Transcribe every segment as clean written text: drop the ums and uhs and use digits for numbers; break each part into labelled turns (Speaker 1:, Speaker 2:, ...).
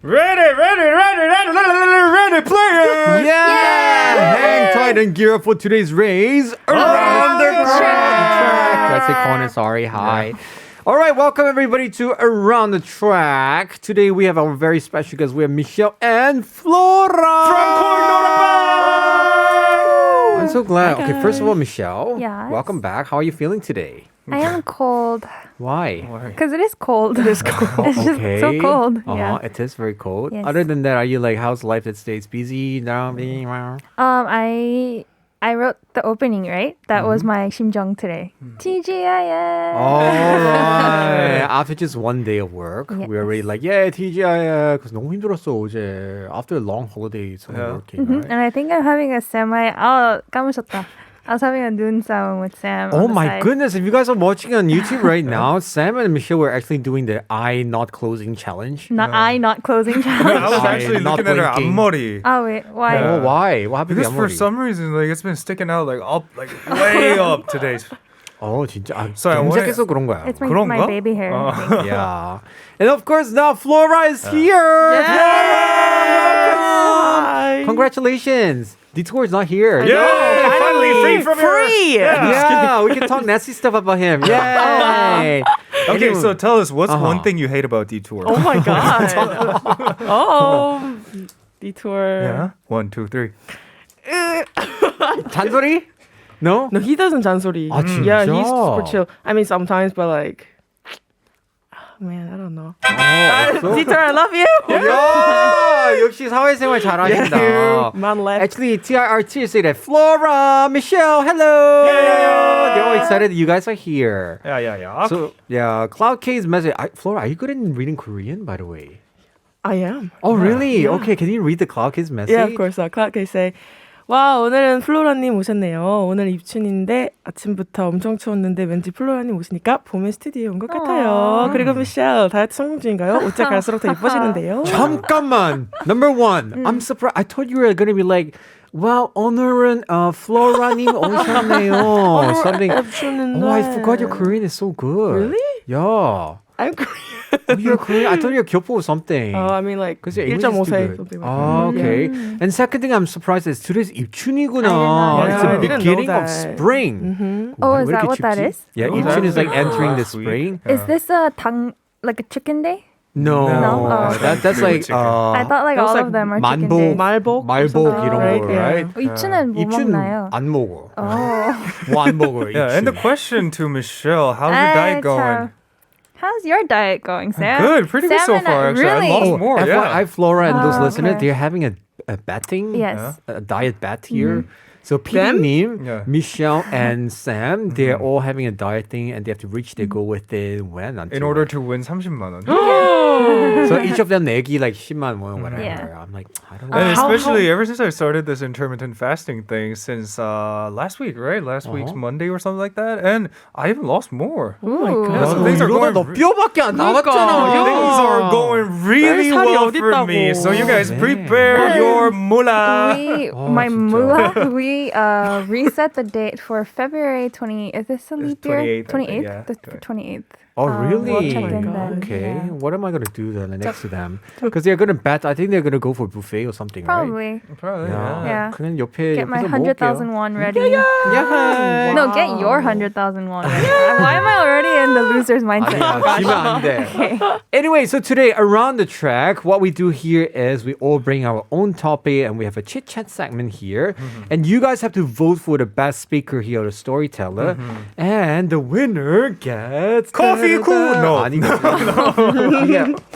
Speaker 1: Ready, player!
Speaker 2: Yeah! Hang tight and gear up for today's race. Around the track. Let's say Conan, sorry. Hi. All right, welcome everybody to Around the Track. Today we have our very special guests. We have Michelle and Flora.
Speaker 1: From
Speaker 2: I'm so glad. Okay, first of all, Michelle.
Speaker 3: Yes.
Speaker 2: Welcome back. How are you feeling today?
Speaker 3: I am cold
Speaker 2: Why?
Speaker 3: because it is cold. It is cold. It's just so cold. Yeah.
Speaker 2: It is very cold.
Speaker 3: Yes.
Speaker 2: Other than that, are you like, how's life that stays busy now?
Speaker 3: I wrote the opening, right? That was my 심정 today. TGIF.
Speaker 2: All right. After just one day of work,
Speaker 3: Yes.
Speaker 2: we're already like, yeah, TGI. Because 너무 힘들었어 어제. After a long holiday, so working, right?
Speaker 3: And I think I'm having a 까무셨다. I was having a 눈싸움 with Sam.
Speaker 2: Oh
Speaker 3: on the
Speaker 2: my
Speaker 3: side.
Speaker 2: goodness! If you guys are watching on YouTube right now, Sam and Michelle were actually doing the eye not closing challenge.
Speaker 3: Not closing
Speaker 1: I
Speaker 3: challenge.
Speaker 1: was actually
Speaker 2: Not
Speaker 1: looking at her
Speaker 2: blinking.
Speaker 1: 앞머리.
Speaker 3: Oh wait, why?
Speaker 2: Oh, why? What happened
Speaker 1: Because
Speaker 2: to
Speaker 1: for
Speaker 2: your
Speaker 1: some reason, like it's been sticking out like up, like way up today.
Speaker 2: Oh, 진짜. 아,
Speaker 1: So I wanna-
Speaker 2: 검색해서 그런 거야.
Speaker 3: It's
Speaker 1: 그런가?
Speaker 3: my baby hair. I think.
Speaker 2: Yeah. And of course, now Flora is here. Flora! Congratulations. Detour is not here.
Speaker 1: Yeah, finally free from
Speaker 4: Free!
Speaker 2: Yeah, we can talk nasty stuff about him. Yay!
Speaker 1: Okay, so tell us, what's
Speaker 2: Uh-huh.
Speaker 1: one thing you hate about Detour?
Speaker 4: Oh my god. Detour.
Speaker 1: Yeah. 1, 2, 3.
Speaker 2: 잔소리? No?
Speaker 4: No, he doesn't 잔소리.
Speaker 2: 아, 진짜?
Speaker 4: Yeah, he's super chill. I mean, sometimes, but like, man, I don't know. Detour, I love you.
Speaker 2: 야, 역시 사회생활 잘하신다.
Speaker 4: Man left.
Speaker 2: Actually, TIRT say that Flora, Michelle, hello. They're all excited that you guys are here.
Speaker 1: Yeah.
Speaker 2: So, yeah, Cloud K's message. Flora, are you good in reading Korean, by the way?
Speaker 4: I am.
Speaker 2: Oh, really? Okay, can you read the Cloud K's message?
Speaker 4: Yeah, of course. Clark can say, 와, 오늘은 플로라님 오셨네요. 오늘 입춘인데 아침부터 엄청 추웠는데 왠지 플로라님 오시니까 봄의 스튜디오에 온 것 같아요. 그리고 미셸, 다이어트 성공 중인가요? 어째 갈수록 더 예뻐지는데요.
Speaker 2: 잠깐만. Number one, I'm surprised. I thought you were going to be like, wow, 오늘은 Flora님 오셨네요. Something.
Speaker 4: 입춘인데.
Speaker 2: Oh, I forgot your Korean is so good.
Speaker 4: Really?
Speaker 2: Yeah.
Speaker 4: I'm Korean.
Speaker 2: Oh, you're Korean. I thought you were 교포 or something.
Speaker 4: I mean like
Speaker 2: Because your English is too
Speaker 4: 1.5세
Speaker 2: good.
Speaker 4: something like
Speaker 2: Oh,
Speaker 4: that.
Speaker 2: okay. And second thing I'm surprised is today's 입춘이구나.
Speaker 4: know.
Speaker 2: It's
Speaker 4: Yeah, I
Speaker 2: the
Speaker 4: didn't
Speaker 2: beginning
Speaker 4: know
Speaker 2: of
Speaker 4: that.
Speaker 2: spring.
Speaker 3: Oh,
Speaker 2: 왜
Speaker 3: is that
Speaker 2: 이렇게
Speaker 3: what that
Speaker 2: 춥지?
Speaker 3: is?
Speaker 2: Yeah,
Speaker 1: Oh,
Speaker 2: 입춘 is like
Speaker 1: that's
Speaker 2: entering the
Speaker 1: last week.
Speaker 2: spring.
Speaker 3: Is this like a chicken day?
Speaker 2: No,
Speaker 3: No? Oh.
Speaker 2: that's like
Speaker 1: chicken.
Speaker 3: I thought like
Speaker 4: that was
Speaker 3: all
Speaker 4: like
Speaker 3: of them are chicken
Speaker 2: 만복,
Speaker 3: days.
Speaker 4: 말복?
Speaker 2: 말복 이런
Speaker 4: right?
Speaker 2: 거,
Speaker 4: Yeah.
Speaker 2: right?
Speaker 3: 입춘은 뭐
Speaker 2: 입춘
Speaker 3: 먹나요?
Speaker 2: 안 먹어.
Speaker 3: Oh.
Speaker 2: 뭐 안 먹어.
Speaker 1: Yeah, and the
Speaker 2: 입춘.
Speaker 1: question to Michelle, how's your diet going?
Speaker 3: How's your diet going, Sam?
Speaker 1: Good, pretty good so
Speaker 3: Sam and
Speaker 1: far, actually. I
Speaker 3: Really?
Speaker 1: lost more,
Speaker 2: FYI, Flora and those
Speaker 3: Oh,
Speaker 2: listeners,
Speaker 3: okay.
Speaker 2: they're having a betting,
Speaker 3: Yes.
Speaker 2: a diet bet here. So PD님,
Speaker 1: Yeah.
Speaker 2: Michelle, and Sam, they're all having a diet thing and they have to reach their goal within when? Until
Speaker 1: In order to win 30만 원.
Speaker 2: So each of them 내기 like 10만 원, whatever.
Speaker 3: Yeah.
Speaker 2: I'm like, I don't know.
Speaker 1: And especially ever since I started this intermittent fasting thing since last week, right? Last week's Monday or something like that. And I even lost more.
Speaker 4: Oh my
Speaker 3: Ooh.
Speaker 4: god.
Speaker 1: So things are
Speaker 2: 이러다
Speaker 1: going
Speaker 2: 너 뼈밖에 안 남았잖아.
Speaker 1: Things are going really
Speaker 4: 살이
Speaker 1: well for
Speaker 4: 어딨다고.
Speaker 1: me. So you guys
Speaker 2: 네.
Speaker 1: prepare your moolah.
Speaker 3: My
Speaker 2: 진짜.
Speaker 3: moolah, we reset the date for February 20th. Is this a leap year?
Speaker 1: 28th, I think, yeah.
Speaker 3: The 28th.
Speaker 2: Oh,
Speaker 3: We'll
Speaker 2: really?
Speaker 3: check in then.
Speaker 2: Okay.
Speaker 3: Yeah.
Speaker 2: What am I going to do then next to them? Because they're going to bet. I think they're going to go for buffet or something, right?
Speaker 3: Probably.
Speaker 1: Probably,
Speaker 2: Yeah.
Speaker 3: Yeah.
Speaker 2: 그냥 옆에
Speaker 3: Get my
Speaker 2: 옆에서
Speaker 3: 100,000
Speaker 2: 먹을게요.
Speaker 3: won ready.
Speaker 2: Yeah.
Speaker 3: No, get your 100,000 won ready. Why am I already in the loser's mindset?
Speaker 2: 아니야, 지면 안 돼. Anyway, so today around the track, what we do here is we all bring our own topic and we have a chit chat segment here, and you guys have to vote for the best speaker here, the storyteller, and the winner gets
Speaker 1: Coffee cool. No.
Speaker 2: 아니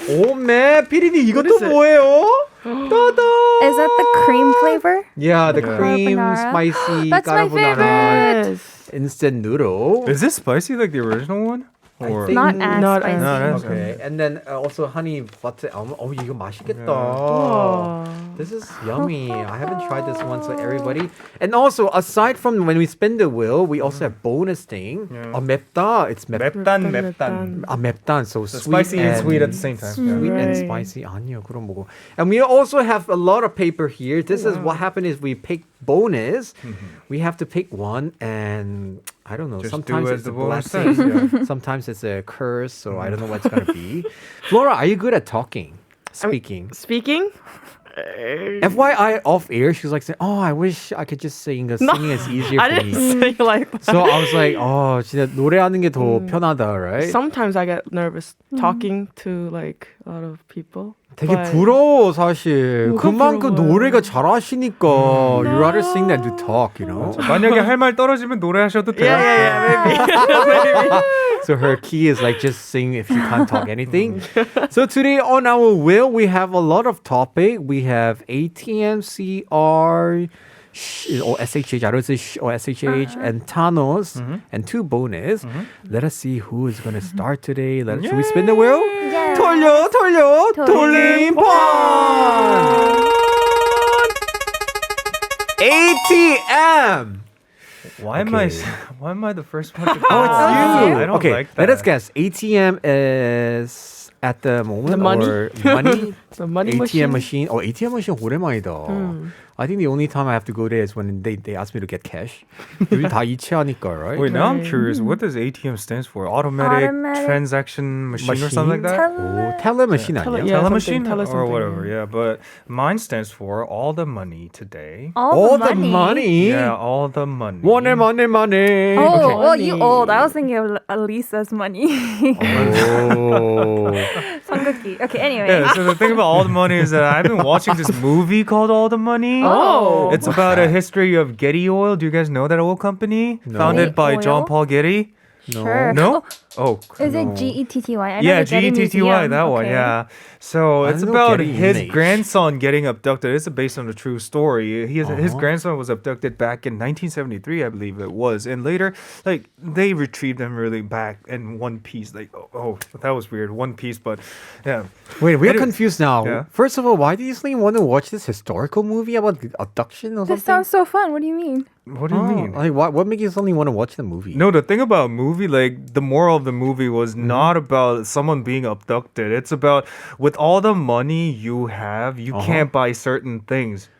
Speaker 2: 오메 피디님 이것도 뭐예요? 따다.
Speaker 3: Is that the cream flavor?
Speaker 2: Yeah, the cream
Speaker 3: Carbonara.
Speaker 2: spicy
Speaker 3: That's my
Speaker 2: carbonara
Speaker 3: favorite.
Speaker 4: Yes.
Speaker 2: instant noodle.
Speaker 1: Is this spicy like the original one? Or
Speaker 2: think-
Speaker 3: Not as
Speaker 4: Not
Speaker 3: spicy.
Speaker 4: as-
Speaker 1: Not as-
Speaker 2: Okay, and then also honey butter almond. Oh, 이거 맛있겠다. This is yummy. I haven't tried this one, so everybody. And also, aside from when we spin the wheel, we also have bonus thing. 맵다. It's 맵다.
Speaker 1: 맵단.
Speaker 2: 맵단. So
Speaker 1: So
Speaker 2: sweet
Speaker 1: spicy and sweet at the same time.
Speaker 2: Sweet and
Speaker 4: Right.
Speaker 2: spicy. 아니요, 그럼 뭐고. And we also have a lot of paper here. This is what happened is we pick bonus. We have to pick one, and I don't know.
Speaker 1: Just
Speaker 2: sometimes
Speaker 1: do
Speaker 2: it's
Speaker 1: as
Speaker 2: a
Speaker 1: the bonus
Speaker 2: blessing.
Speaker 1: says,
Speaker 2: Sometimes it's a curse. So I don't know what's gonna be. Flora, are you good at talking? speaking.
Speaker 4: Speaking?
Speaker 2: FYI, off air, she was like, saying, "Oh, I wish I could just sing. The singing is easier
Speaker 4: I
Speaker 2: for
Speaker 4: didn't
Speaker 2: me."
Speaker 4: say like that.
Speaker 2: So I was like, "Oh, 진짜 노래하는 게 더 편하다, right?"
Speaker 4: Sometimes I get nervous talking to like a lot of people.
Speaker 2: 되게
Speaker 4: but-
Speaker 2: 부러워 사실.
Speaker 4: 뭐가
Speaker 2: 그만큼
Speaker 4: 부러워요?
Speaker 2: 노래가 잘하시니까 you rather sing than to talk, you know.
Speaker 1: 만약에 할 말 떨어지면 노래하셔도 돼요.
Speaker 4: Yeah, maybe.
Speaker 2: So her key is like just sing if you can't talk anything. So today on our wheel we have a lot of topic. We have ATM, CR, or SHH, I don't say sh or SHH, and Thanos, and 2 bonus. Let us see who is going to start today. Should we spin the wheel?
Speaker 3: Yeah.
Speaker 2: 돌려, 돌림판! ATM!
Speaker 1: Why
Speaker 2: Okay.
Speaker 1: am I the first one to go?
Speaker 2: Oh, it's you.
Speaker 1: I don't
Speaker 2: Okay,
Speaker 1: like that.
Speaker 2: let us guess. ATM is at the moment
Speaker 4: The money?
Speaker 2: or money?
Speaker 4: The money
Speaker 2: ATM
Speaker 4: machine.
Speaker 2: machine. Oh, ATM machine 오랜만이다. I think the only time I have to go there is when they ask me to get cash. 요즘 다 이체하니까, right?
Speaker 1: Wait, now I'm
Speaker 4: Okay.
Speaker 1: curious. What does ATM stands for? Automatic transaction machine or something like that?
Speaker 2: 오, teller machine
Speaker 4: Tele-
Speaker 2: 아니야?
Speaker 4: yeah.
Speaker 1: Telemachine
Speaker 4: tele
Speaker 1: or
Speaker 4: something.
Speaker 1: whatever, yeah. But mine stands for all the money today.
Speaker 2: All the money.
Speaker 1: Yeah, all the money.
Speaker 2: money.
Speaker 3: Oh, well, you
Speaker 4: Money.
Speaker 3: old. I was thinking of Lisa's money.
Speaker 2: Oh.
Speaker 3: 성극기. Okay, anyway.
Speaker 1: Yeah, so the thing about All the Money is that I've been watching this movie called All the Money.
Speaker 4: Oh.
Speaker 1: It's about a history of Getty Oil. Do you guys know that oil company?
Speaker 2: No.
Speaker 1: Founded by
Speaker 3: Oil?
Speaker 1: John Paul Getty?
Speaker 3: Sure.
Speaker 1: No? Oh.
Speaker 3: Is
Speaker 2: No.
Speaker 3: it Getty? I know
Speaker 1: Yeah,
Speaker 3: the Getty
Speaker 1: Getty,
Speaker 3: Museum.
Speaker 1: that one,
Speaker 3: Okay.
Speaker 1: yeah. So
Speaker 2: I
Speaker 1: it's
Speaker 2: know
Speaker 1: about
Speaker 2: Getty
Speaker 1: his
Speaker 2: image.
Speaker 1: grandson getting abducted. It's based on a true story. His
Speaker 2: Uh-huh.
Speaker 1: grandson was abducted back in 1973, I believe it was. And later, like, they retrieved him really back in one piece. Like, oh, that was weird. One piece, but yeah.
Speaker 2: Wait, we're
Speaker 1: Anyway,
Speaker 2: confused now.
Speaker 1: yeah.
Speaker 2: First of all, why do you suddenly want to watch this historical movie about abduction or
Speaker 3: This
Speaker 2: something?
Speaker 3: sounds so fun. What do you mean?
Speaker 1: What do you mean?
Speaker 2: Like, what makes you suddenly want to watch the movie?
Speaker 1: No, the thing about movie, like the moral of the movie was not about someone being abducted. It's about with all the money you have, you can't buy certain things.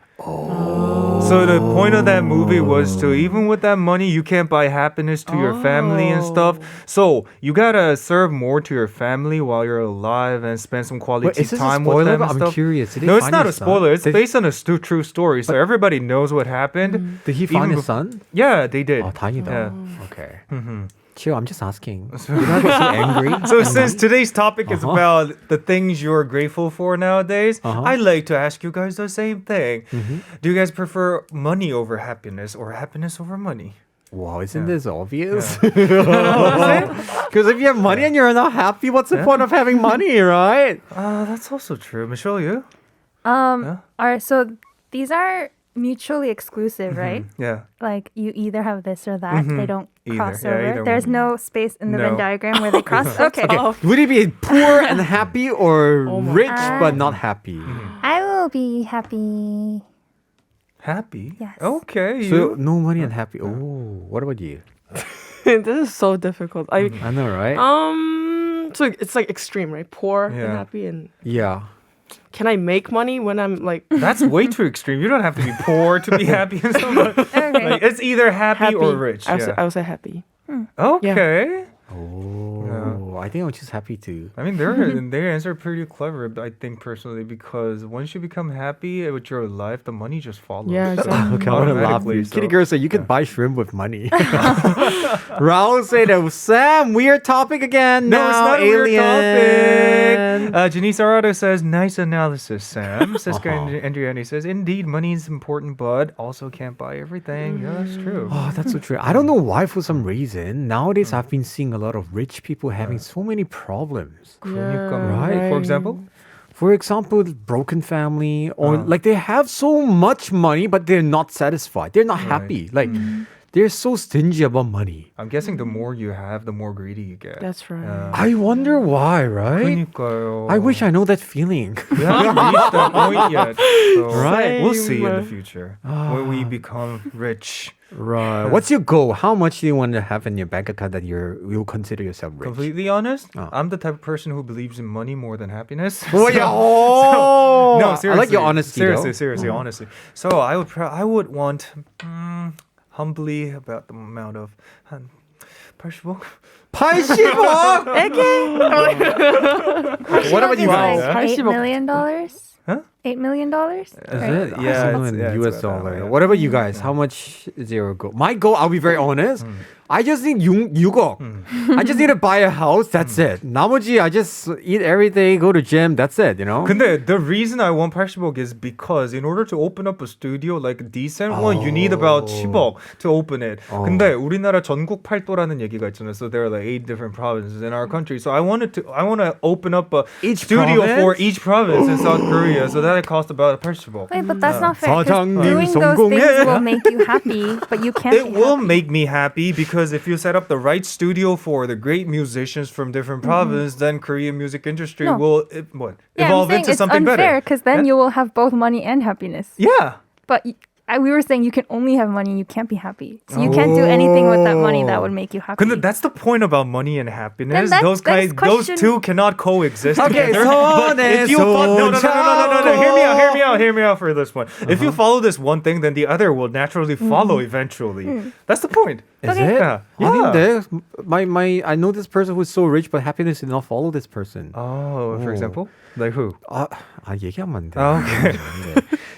Speaker 1: So the point of that movie was to even with that money, you can't buy happiness to your family and stuff. So you gotta serve more to your family while you're alive and spend some quality
Speaker 2: Wait, is this a
Speaker 1: time with
Speaker 2: spoiler?
Speaker 1: them. And
Speaker 2: I'm
Speaker 1: stuff.
Speaker 2: curious. Did he
Speaker 1: No, it's
Speaker 2: find
Speaker 1: not a
Speaker 2: his son?
Speaker 1: spoiler. It's
Speaker 2: Did-
Speaker 1: based on a true story, so everybody knows what happened.
Speaker 2: Did he find
Speaker 1: even
Speaker 2: his son?
Speaker 1: Yeah, they did.
Speaker 2: Oh, 다행이다.
Speaker 1: Yeah.
Speaker 2: Okay.
Speaker 1: Mhm.
Speaker 2: Chill, I'm just asking. You're not so angry?
Speaker 1: So since today's topic is
Speaker 2: Uh-huh.
Speaker 1: about the things you're grateful for nowadays,
Speaker 2: Uh-huh.
Speaker 1: I'd like to ask you guys the same thing.
Speaker 2: Mm-hmm.
Speaker 1: Do you guys prefer money over happiness or happiness over money?
Speaker 2: Wow, isn't this obvious?
Speaker 1: Yeah.
Speaker 2: Because if you have money and you're not happy, what's the point of having money, right?
Speaker 1: That's also true. Michelle, you?
Speaker 3: All right, so these are mutually exclusive, right?
Speaker 1: Yeah.
Speaker 3: Like you either have this or that. They don't
Speaker 1: Either.
Speaker 3: cross
Speaker 1: Yeah,
Speaker 3: over.
Speaker 1: either
Speaker 3: There's
Speaker 1: one.
Speaker 3: no space in the
Speaker 1: No.
Speaker 3: Venn diagram where they cross. Okay.
Speaker 2: Would it be poor and happy or
Speaker 4: Oh my
Speaker 2: rich
Speaker 3: God.
Speaker 2: but not happy?
Speaker 3: I will be happy.
Speaker 1: Happy?
Speaker 3: Yes.
Speaker 1: Okay.
Speaker 2: So
Speaker 1: You?
Speaker 2: no money and happy. Oh, what about you?
Speaker 4: This is so difficult.
Speaker 2: I know, right?
Speaker 4: So it's like extreme, right? Poor and
Speaker 1: Yeah.
Speaker 4: happy, and
Speaker 2: Yeah.
Speaker 4: can I make money when I'm like
Speaker 1: That's way too extreme. You don't have to be poor to be happy and stuff.
Speaker 3: Okay.
Speaker 1: Like, it's either happy,
Speaker 4: happy
Speaker 1: or rich.
Speaker 4: I
Speaker 1: Yeah.
Speaker 4: would say happy.
Speaker 1: Okay.
Speaker 2: Oh, I think I'm just happy too.
Speaker 1: I mean, their answers are pretty clever. I think personally, because once you become happy with your life, the money just follows.
Speaker 4: Yeah, exactly.
Speaker 2: Okay, I want to laugh.
Speaker 1: Automatically,
Speaker 2: Kitty
Speaker 1: so-
Speaker 2: girl said you could buy shrimp with money. Raul said, Sam, weird topic again.
Speaker 1: No, it's
Speaker 2: now,
Speaker 1: not a weird
Speaker 2: alien.
Speaker 1: topic. Janice Arado says, nice analysis, Sam. Siska
Speaker 2: Uh-huh.
Speaker 1: Andriani says, indeed, money is important, but also can't buy everything. Yeah, that's true.
Speaker 2: Oh, that's so true. I don't know why, for some reason, nowadays I've been seeing a lot of rich people having so many problems.
Speaker 1: Right. For example?
Speaker 2: For example, broken family, or like they have so much money, but they're not satisfied. They're not happy. Like they're so stingy about money.
Speaker 1: I'm guessing the more you have, the more greedy you get.
Speaker 4: That's right.
Speaker 2: I wonder why, right?
Speaker 1: 그러니까요.
Speaker 2: I wish I know that feeling.
Speaker 1: We haven't reached that point yet. So
Speaker 2: Right.
Speaker 1: We'll see in the
Speaker 4: Same.
Speaker 1: future when we become rich.
Speaker 2: Right. What's your goal? How much do you want to have in your bank account that you'll consider yourself rich?
Speaker 1: Completely honest,
Speaker 2: Oh.
Speaker 1: I'm the type of person who believes in money more than happiness.
Speaker 2: Oh, yeah. Oh,
Speaker 1: No, seriously.
Speaker 2: I like your honesty.
Speaker 1: Seriously, honestly. So I would want humbly about the amount of 80억?
Speaker 2: 80억? What about you guys?
Speaker 3: $8 million?
Speaker 1: Huh?
Speaker 3: $8 million?
Speaker 2: Is it?
Speaker 1: Yeah,
Speaker 2: I
Speaker 1: it's- yeah, it's
Speaker 2: US
Speaker 1: about that,
Speaker 2: dollar.
Speaker 1: yeah.
Speaker 2: What about you guys? How much is your goal? My goal, I'll be very honest. I just need 6억. I just need to buy a house. That's it. 나머지, I just eat everything, go to gym. That's it, you know?
Speaker 1: 근데 the reason I want 80억 is because in order to open up a studio like a decent one, you need about 10억 to open it. 근데 우리나라 전국 팔도라는 얘기가 있잖아요. So there are like 8 different provinces in our country. So I want to open up a
Speaker 2: Each
Speaker 1: studio
Speaker 2: province?
Speaker 1: for each province in South Korea. So that cost about 80억.
Speaker 3: Wait, but that's not fair. 'Cause
Speaker 2: 사장님
Speaker 3: doing those
Speaker 2: 성공해.
Speaker 3: things will make you happy, but you can't
Speaker 1: It
Speaker 3: be
Speaker 1: will
Speaker 3: happy.
Speaker 1: make me happy because if you set up the right studio for the great musicians from different provinces, then Korean music industry
Speaker 3: No.
Speaker 1: will
Speaker 3: Yeah,
Speaker 1: evolve
Speaker 3: I'm saying
Speaker 1: into
Speaker 3: it's
Speaker 1: something
Speaker 3: unfair
Speaker 1: better.
Speaker 3: because then you will have both money and happiness.
Speaker 1: Yeah.
Speaker 3: But we were saying you can only have money and you can't be happy. So you can't do anything with that money that would make you happy.
Speaker 1: 근데 that's the point about money and happiness.
Speaker 3: Then
Speaker 1: Those
Speaker 3: that's
Speaker 1: those
Speaker 3: question-
Speaker 1: two cannot coexist
Speaker 2: Okay,
Speaker 1: together. But if you no, hear me out for this one. If you follow this one thing, then the other will naturally follow eventually. That's the point.
Speaker 2: Is
Speaker 3: Okay.
Speaker 2: it?
Speaker 1: Yeah.
Speaker 2: 아닌데. I know this person who's so rich, but happiness did not follow this person.
Speaker 1: Oh, for example, like who?
Speaker 2: 얘기하면 안 돼.
Speaker 1: Okay.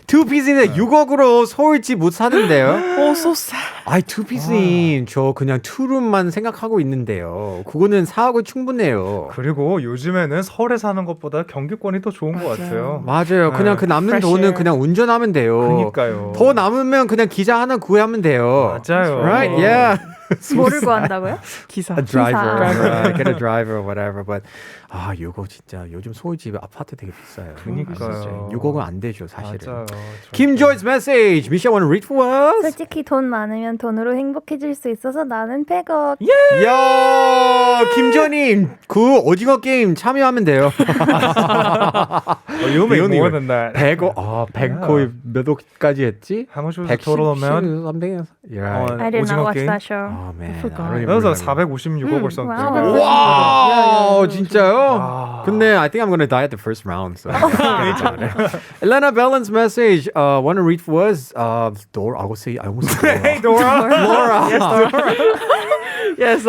Speaker 2: 투피스인데 6억으로 서울 집 못 사는데요?
Speaker 4: Oh, so sad.
Speaker 2: 투피스님 저 그냥 투룸만 생각하고 있는데요. 그거는 4억은 충분해요.
Speaker 1: 그리고 요즘에는 서울에 사는 것보다 경기권이 더 좋은 것 같아요.
Speaker 2: 맞아요. 그냥 그 남는
Speaker 4: Fresh
Speaker 2: 돈은
Speaker 4: air.
Speaker 2: 그냥 운전하면 돼요.
Speaker 1: 그러니까요.
Speaker 2: 더 남으면 그냥 기자 하나 구하면 돼요.
Speaker 1: 맞아요.
Speaker 2: Right? Yeah.
Speaker 3: 뭐를 구한다고요?
Speaker 4: 기사.
Speaker 2: A driver,
Speaker 3: 기사.
Speaker 2: right? Get a driver or whatever. But 이거 진짜 요즘 서울집 아파트 되게 비싸요.
Speaker 1: 그러니까요.
Speaker 2: 6억은 안 되죠, 사실은.
Speaker 1: 맞아요.
Speaker 2: 김조이's message. 미샤 wanna read for us?
Speaker 3: 솔직히 돈 많으면 돈으로 행복해질 수 있어서 나는 100억.
Speaker 2: 야, 김조님 그 오징어 게임 참여하면 돼요.
Speaker 1: You'll make
Speaker 2: 이혼이
Speaker 1: more than that.
Speaker 2: 100억, 100 거의 몇 억까지 했지?
Speaker 1: How much was the total amount?
Speaker 2: 110, something.
Speaker 1: On
Speaker 3: I did
Speaker 1: 오징어
Speaker 3: not watch
Speaker 1: 게임?
Speaker 3: that show.
Speaker 2: Oh man,
Speaker 4: forgot.
Speaker 2: I don't even
Speaker 1: That was like
Speaker 2: remember.
Speaker 1: 456억 or something.
Speaker 3: Wow.
Speaker 2: 와, 진짜요? 근데 I think I'm gonna die at the first round. So. Elena Bellen's message. Want to read for us? Dora. I almost say Dora.
Speaker 1: Hey, Dora.
Speaker 2: Laura.
Speaker 1: Yes, Dora.
Speaker 4: Yes,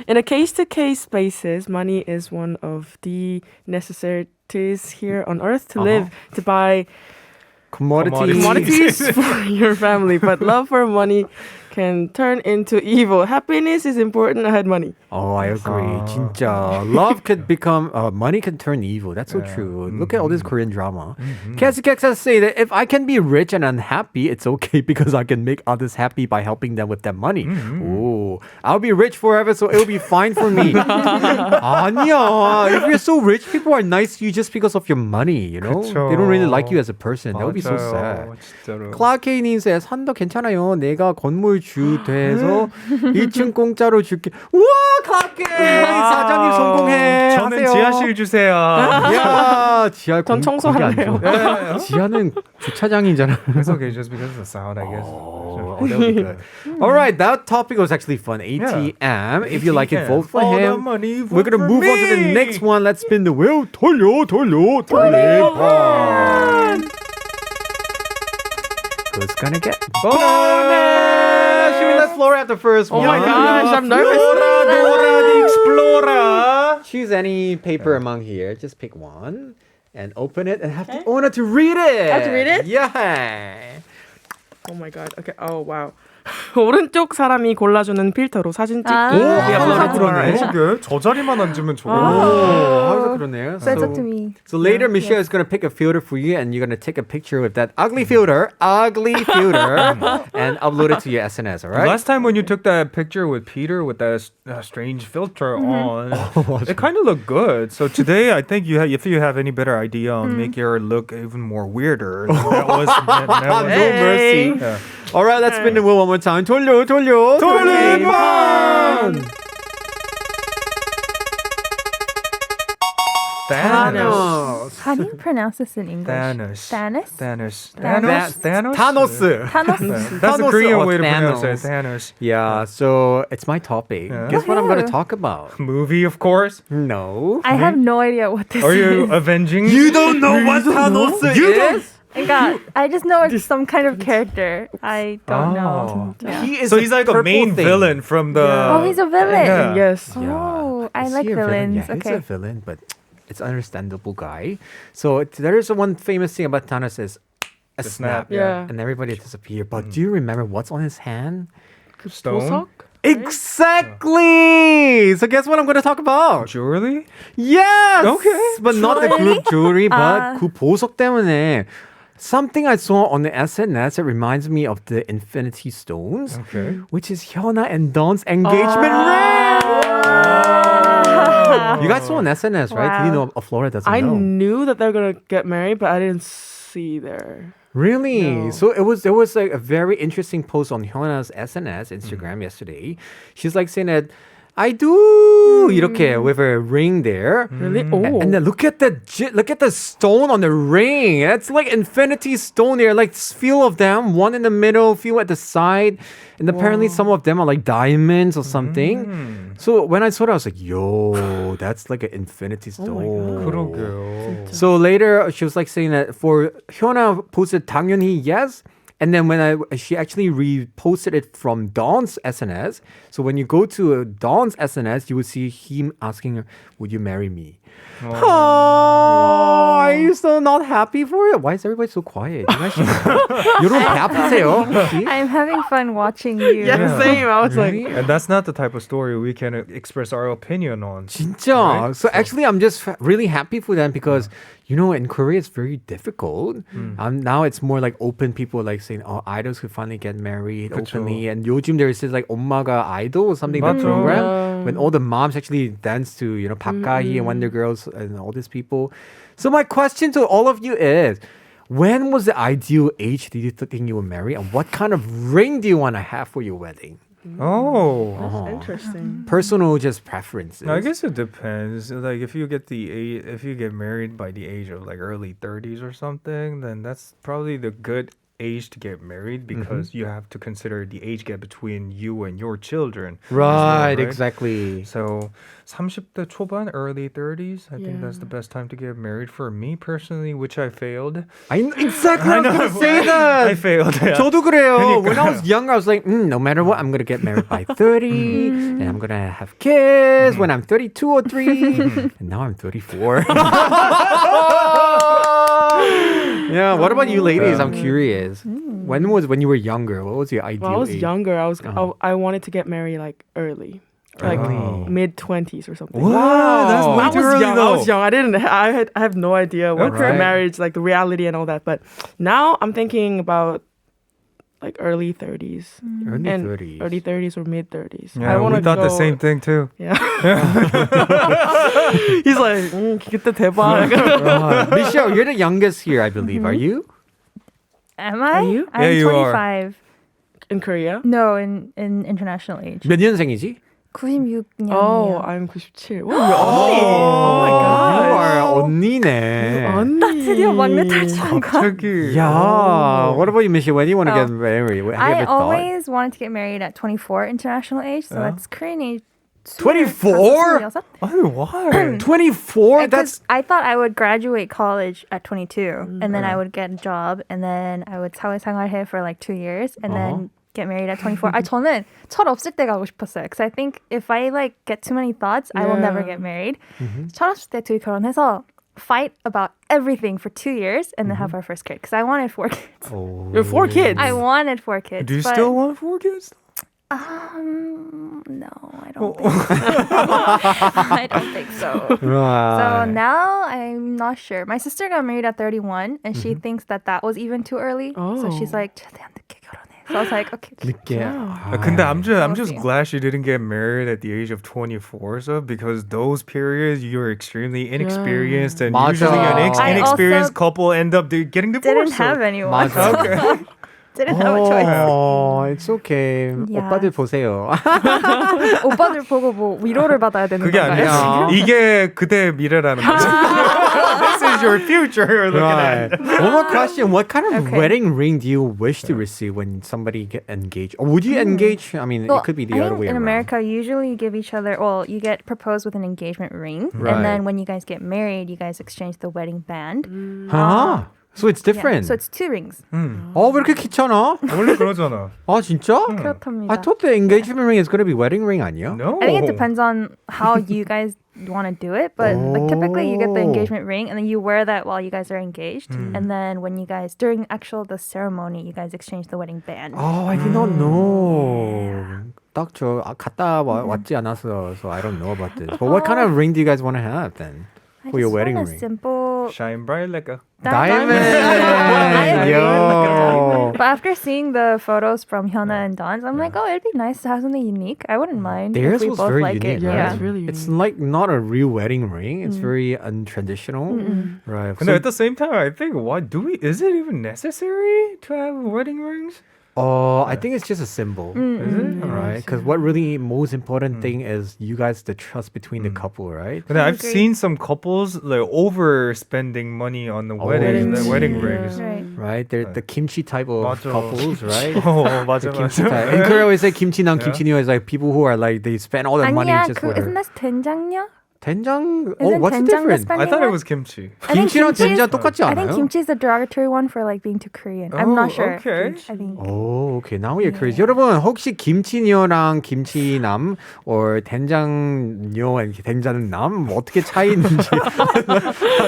Speaker 4: in a case-to-case basis, money is one of the necessities here on earth to live, to buy commodities for your family. But love for money can turn into evil. Happiness is important ahead money.
Speaker 2: Oh, I agree. 진짜 love could become money can turn evil. That's so true. Look at all this Korean drama. KpopKex say that if I can be rich and unhappy, it's okay because I can make others happy by helping them with that money. Oh, I'll be rich forever, so it'll be fine for me. 아니야. If you're so rich, people are nice to you just because of your money. You know,
Speaker 1: 그쵸.
Speaker 2: they don't really like you as a person. That would be so
Speaker 1: 맞아요,
Speaker 2: sad.
Speaker 1: 진짜로.
Speaker 2: 클라크 K님 says 산도 괜찮아요. 내가 건물주 돼서 1층 공짜로 줄게. 우와, 클라크 사장님 성공해.
Speaker 1: 저는
Speaker 2: 하세요.
Speaker 1: 지하실 주세요.
Speaker 2: 야, 지하
Speaker 4: 전 청소할래요.
Speaker 2: 지하는 주차장이잖아.
Speaker 1: It's okay, just because of the sound, I guess.
Speaker 2: Oh, that would be good. All right, that topic was actually fun. ATM. If you like it, vote for
Speaker 1: All the
Speaker 2: him.
Speaker 1: money,
Speaker 2: We're
Speaker 1: vote
Speaker 2: gonna
Speaker 1: for
Speaker 2: move on to the
Speaker 1: me.
Speaker 2: next one. Let's spin the wheel. 돌려. Who's gonna get bonus? Should we let Flora have the first one?
Speaker 4: Oh my gosh, I'm nervous.
Speaker 1: Dora the Explorer.
Speaker 2: Choose any paper among here. Just pick one and open it and have the owner to read it.
Speaker 4: I have to read it?
Speaker 2: Yeah.
Speaker 4: Oh my god. Okay. Oh wow. 오른쪽 사람이 골라주는 필터로 사진 찍기.
Speaker 3: 아.
Speaker 1: 오,
Speaker 3: Yeah,
Speaker 1: 항상
Speaker 3: that's
Speaker 1: 그러네.
Speaker 3: right.
Speaker 1: 이게 저 자리만 앉으면 저거.
Speaker 2: 항상 그러네요.
Speaker 3: So it's up to me.
Speaker 2: So later, Michelle is going to pick a filter for you, and you're going to take a picture with that ugly filter, and upload it to your SNS, all right?
Speaker 1: Last time when you took that picture with Peter with that strange filter on, it kind of looked good. So today, I think if you have any better idea on make your look even more weirder, that was
Speaker 2: No mercy.
Speaker 1: Yeah.
Speaker 2: All right, let's spin the wheel one more time. 돌려. 돌림판!
Speaker 1: Thanos.
Speaker 3: How do you pronounce this in English?
Speaker 1: Thanos.
Speaker 3: Thanos?
Speaker 1: Thanos.
Speaker 3: Thanos?
Speaker 1: Thanos.
Speaker 2: 타노스.
Speaker 3: Thanos?
Speaker 1: That's the
Speaker 2: Thanos
Speaker 1: Korean
Speaker 2: or
Speaker 1: way to pronounce it.
Speaker 2: Thanos?
Speaker 1: Thanos.
Speaker 2: Yeah, so it's my topic.
Speaker 1: Yeah.
Speaker 2: Guess what I'm going to
Speaker 3: Woohoo.
Speaker 2: talk about?
Speaker 1: Movie, of course.
Speaker 2: No.
Speaker 3: I have no idea what this
Speaker 1: Are
Speaker 3: is.
Speaker 1: you avenging?
Speaker 2: You don't know what Thanos
Speaker 1: You
Speaker 2: is?
Speaker 3: 그러니까 I just know it's some kind of character. I don't know. Yeah.
Speaker 2: He is
Speaker 1: So he's like a
Speaker 2: purple
Speaker 1: main
Speaker 2: thing.
Speaker 1: villain from the.
Speaker 3: Oh, he's a villain.
Speaker 1: Yeah.
Speaker 4: Yes.
Speaker 3: Oh, I
Speaker 2: Is
Speaker 3: like
Speaker 2: he a villain?
Speaker 3: villains.
Speaker 2: Yeah, he's
Speaker 3: Okay.
Speaker 2: a villain, but it's understandable guy. So there is one famous thing about Thanos is a snap.
Speaker 4: Yeah.
Speaker 2: And everybody disappear. But do you remember what's on his hand?
Speaker 1: Stone?
Speaker 4: 보석?
Speaker 2: Exactly. So guess what I'm going to talk about?
Speaker 1: Jewelry?
Speaker 2: Yes.
Speaker 1: Okay.
Speaker 2: But not the group jewelry, but 그 보석 때문에. Something I saw on the SNS, it reminds me of the Infinity Stones,
Speaker 1: Okay.
Speaker 2: which is Hyuna and Dawn's engagement ring. You guys saw on SNS, right?
Speaker 3: Wow.
Speaker 2: You know, Flora doesn't
Speaker 4: I
Speaker 2: know.
Speaker 4: knew that they're gonna get married, but I didn't see their.
Speaker 2: Really?
Speaker 4: No.
Speaker 2: So there was like a very interesting post on Hyona's SNS Instagram yesterday. She's like saying that I do 이렇게 with a ring there.
Speaker 4: Really? Oh.
Speaker 2: And then look at the stone on the ring. It's like infinity stone there. Like few of them, one in the middle, few at the side, and apparently some of them are like diamonds or something. So when I saw it, I was like, "Yo, that's like an infinity stone."
Speaker 1: 그러게요.
Speaker 2: So later, she was like saying that for Hyuna posted 당연히 yes. And then she actually reposted it from Dawn's SNS. So when you go to Dawn's SNS, you would see him asking her, "Would you marry me?" Oh, are you still not happy for it? Why is everybody so quiet? 여러분 배 아프세요?
Speaker 3: I'm having fun watching you.
Speaker 4: Yeah, same. I was like,
Speaker 1: And that's not the type of story we can express our opinion on.
Speaker 2: 진짜.
Speaker 1: Right?
Speaker 2: So actually, I'm just really happy for them because you know, in Korea, it's very difficult. Now it's more like open. People like saying, "Oh, idols could finally get married
Speaker 1: 그쵸.
Speaker 2: openly." And 요즘 there is this like 엄마가 idol or something that
Speaker 1: 맞죠.
Speaker 2: program when all the moms actually dance to 박가희 and Wonder Girls and all these people. So my question to all of you is, when was the ideal age did you think you would marry, and what kind of ring do you want to have for your wedding?
Speaker 1: Oh.
Speaker 4: that's interesting.
Speaker 2: Personal just preferences.
Speaker 1: I guess it depends. Like if you get married by the age of like early 30s or something, then that's probably the good age to get married because you have to consider the age gap between you and your children. as well,
Speaker 2: Right, exactly.
Speaker 1: So 30대 초반, early 30s, I think that's the
Speaker 4: Yeah.
Speaker 1: best time to get married for me personally, which I failed.
Speaker 2: Exactly. I was going to say that.
Speaker 1: I failed. Yeah.
Speaker 2: 저도 그래요.
Speaker 1: 그러니까요.
Speaker 2: When I was younger, I was like, no matter what, I'm going to get married by 30. And I'm going to have kids when I'm 32 or 3. And now I'm 34. Yeah, what about you ladies? I'm curious. When you were younger, what was your ideal
Speaker 4: When I was
Speaker 2: age?
Speaker 4: younger, I wanted to get married like early. Like
Speaker 1: Early.
Speaker 4: mid-20s or something.
Speaker 1: Wow, that's way
Speaker 4: I
Speaker 1: too
Speaker 4: was
Speaker 1: early
Speaker 4: young.
Speaker 1: though.
Speaker 4: I was young. I have no idea what
Speaker 2: Okay.
Speaker 4: marriage, like the reality and all that. But now I'm thinking about like early 30s.
Speaker 2: Early
Speaker 4: And
Speaker 2: 30s.
Speaker 4: early 30s or mid 30s.
Speaker 1: Yeah,
Speaker 4: I want
Speaker 1: we
Speaker 4: to
Speaker 1: thought
Speaker 4: go,
Speaker 1: the same thing too.
Speaker 4: Yeah. He's like, 그때 대박.
Speaker 2: Michelle, you're the youngest here, I believe. Are you?
Speaker 3: Am I?
Speaker 4: Are you?
Speaker 3: I'm
Speaker 1: Yeah, you are.
Speaker 3: 25.
Speaker 4: In Korea?
Speaker 3: No, in international age.
Speaker 2: 몇 년생이지?
Speaker 3: 96년이요.
Speaker 4: Oh, I'm 97. 와,
Speaker 2: Oh
Speaker 4: my
Speaker 2: You are
Speaker 4: God.
Speaker 2: 언니네.
Speaker 4: 언니.
Speaker 3: 드디어 막내 탈출한 거.
Speaker 1: 갑자기.
Speaker 2: Yeah. What about you, Michelle? When do you want to
Speaker 3: Oh.
Speaker 2: get married? Have you
Speaker 3: I
Speaker 2: ever thought?
Speaker 3: always wanted to get married at 24 international age, so that's Korean age.
Speaker 2: 24?
Speaker 3: 26?
Speaker 1: 아니, why?
Speaker 2: 24?
Speaker 3: Because I thought I would graduate college at 22, and then
Speaker 2: Uh-huh.
Speaker 3: I would get a job, and then I would 사회생활해 for like 2 years, and then get married at 24. 저는 철 없을 때 가고 싶었어요. Because I think if I like get too many thoughts, I will never get married. 철 없을 때 둘이 결혼해서 fight about everything for 2 years, and then have our first kid. Because I wanted 4 kids.
Speaker 2: Oh.
Speaker 4: You're 4 kids.
Speaker 3: I wanted 4 kids.
Speaker 1: Do you
Speaker 3: but,
Speaker 1: still want 4 kids?
Speaker 3: No, I don't think so. I don't think so. So
Speaker 2: Right.
Speaker 3: now I'm not sure. My sister got married at 31, and she thinks that was even too early. So
Speaker 4: Oh.
Speaker 3: she's like, 최대한 늦게 결혼해. So I was like, okay.
Speaker 2: 늦게.
Speaker 1: 근데 I'm just
Speaker 3: see.
Speaker 1: glad she didn't get married at the age of 24, so because those periods you're extremely inexperienced and
Speaker 2: 맞아.
Speaker 1: usually an
Speaker 3: I
Speaker 1: inexperienced
Speaker 3: also
Speaker 1: couple end up getting divorced.
Speaker 3: Didn't have anyone.
Speaker 2: 맞아.
Speaker 1: Okay.
Speaker 3: Didn't have a choice.
Speaker 2: Oh, it's okay.
Speaker 3: Yeah.
Speaker 2: 오빠들 보세요.
Speaker 3: 오빠들 보고 뭐 위로를 받아야 되는
Speaker 1: 그게
Speaker 3: 건가요?
Speaker 1: 아니야.
Speaker 2: 지금?
Speaker 1: 이게 그대 미래라는 거지. This is your future you're looking
Speaker 2: Right.
Speaker 1: at.
Speaker 2: One more question. What kind of
Speaker 3: Okay.
Speaker 2: wedding ring do you wish to receive when somebody get engaged? Or would you engage? I mean,
Speaker 3: Well,
Speaker 2: it could be
Speaker 3: I
Speaker 2: the other
Speaker 3: think
Speaker 2: way
Speaker 3: in
Speaker 2: around.
Speaker 3: America, usually you give each other, you get proposed with an engagement ring.
Speaker 2: Right.
Speaker 3: And then when you guys get married, you guys exchange the wedding band.
Speaker 2: Huh? So it's different.
Speaker 3: So it's 2 rings.
Speaker 2: 왜 이렇게 귀찮아?
Speaker 1: 원래 그러잖아.
Speaker 2: 아 진짜?
Speaker 3: 그렇답니다.
Speaker 2: I thought the engagement ring is going to be wedding ring 아니야?
Speaker 1: No.
Speaker 3: I think it depends on how you guys want to do it, but like typically you get the engagement ring and then you wear that while you guys are engaged, and then when you guys during the ceremony, you guys exchange the wedding band.
Speaker 2: Oh, I did not know. 딱 갔다 왔지 않았어, so I don't know about this. But what kind of ring do you guys want to have then
Speaker 3: I
Speaker 2: for your
Speaker 3: just
Speaker 2: wedding
Speaker 3: want a
Speaker 2: ring?
Speaker 3: simple
Speaker 1: Shine bright like a.
Speaker 2: Diamond. Yo.
Speaker 3: But after seeing the photos from Hyuna and Don's, I'm like, oh, it'd be nice to have something unique. I wouldn't mind
Speaker 2: Theirs
Speaker 3: if we
Speaker 2: was
Speaker 3: both
Speaker 2: very
Speaker 3: like
Speaker 2: unique,
Speaker 3: it.
Speaker 2: right?
Speaker 3: Yeah.
Speaker 4: It's really
Speaker 2: It's
Speaker 4: unique.
Speaker 2: like not a real wedding ring. It's very untraditional. Right.
Speaker 1: And at the same time, I think, why do we? Is it even necessary to have wedding rings?
Speaker 2: I think it's just a symbol.
Speaker 1: Is it?
Speaker 2: Right? Because what really most important thing is you guys the trust between the couple, right?
Speaker 1: And I've
Speaker 3: agree.
Speaker 1: seen some couples like overspending money on the wedding, the wedding rings.
Speaker 3: Right.
Speaker 2: Right? They're the kimchi type of
Speaker 1: 맞아.
Speaker 2: couples, right?
Speaker 1: Oh, 맞아,
Speaker 2: Kimchi
Speaker 1: 맞아.
Speaker 2: type. In Korea, we say kimchi nam, kimchi nyo is like people who are like they spend all their money
Speaker 3: 아니야,
Speaker 2: just for
Speaker 3: isn't
Speaker 2: their
Speaker 3: that 된장녀?
Speaker 2: 된장.
Speaker 3: Isn't
Speaker 2: What's the
Speaker 3: 된장 the
Speaker 2: difference?
Speaker 3: spending
Speaker 1: I thought it
Speaker 3: one?
Speaker 1: was kimchi.
Speaker 3: I think
Speaker 2: 김치랑
Speaker 3: kimchi is-
Speaker 2: 된장 똑같지
Speaker 3: I think
Speaker 2: 않아요?
Speaker 3: kimchi is the derogatory one for like being too Korean. I'm
Speaker 1: Oh,
Speaker 3: not sure.
Speaker 1: okay.
Speaker 3: I think.
Speaker 2: 오, okay. Now we are curious. 여러분, 혹시 김치녀랑 김치남 or 된장녀 and 된장남 뭐 어떻게 차이 있는지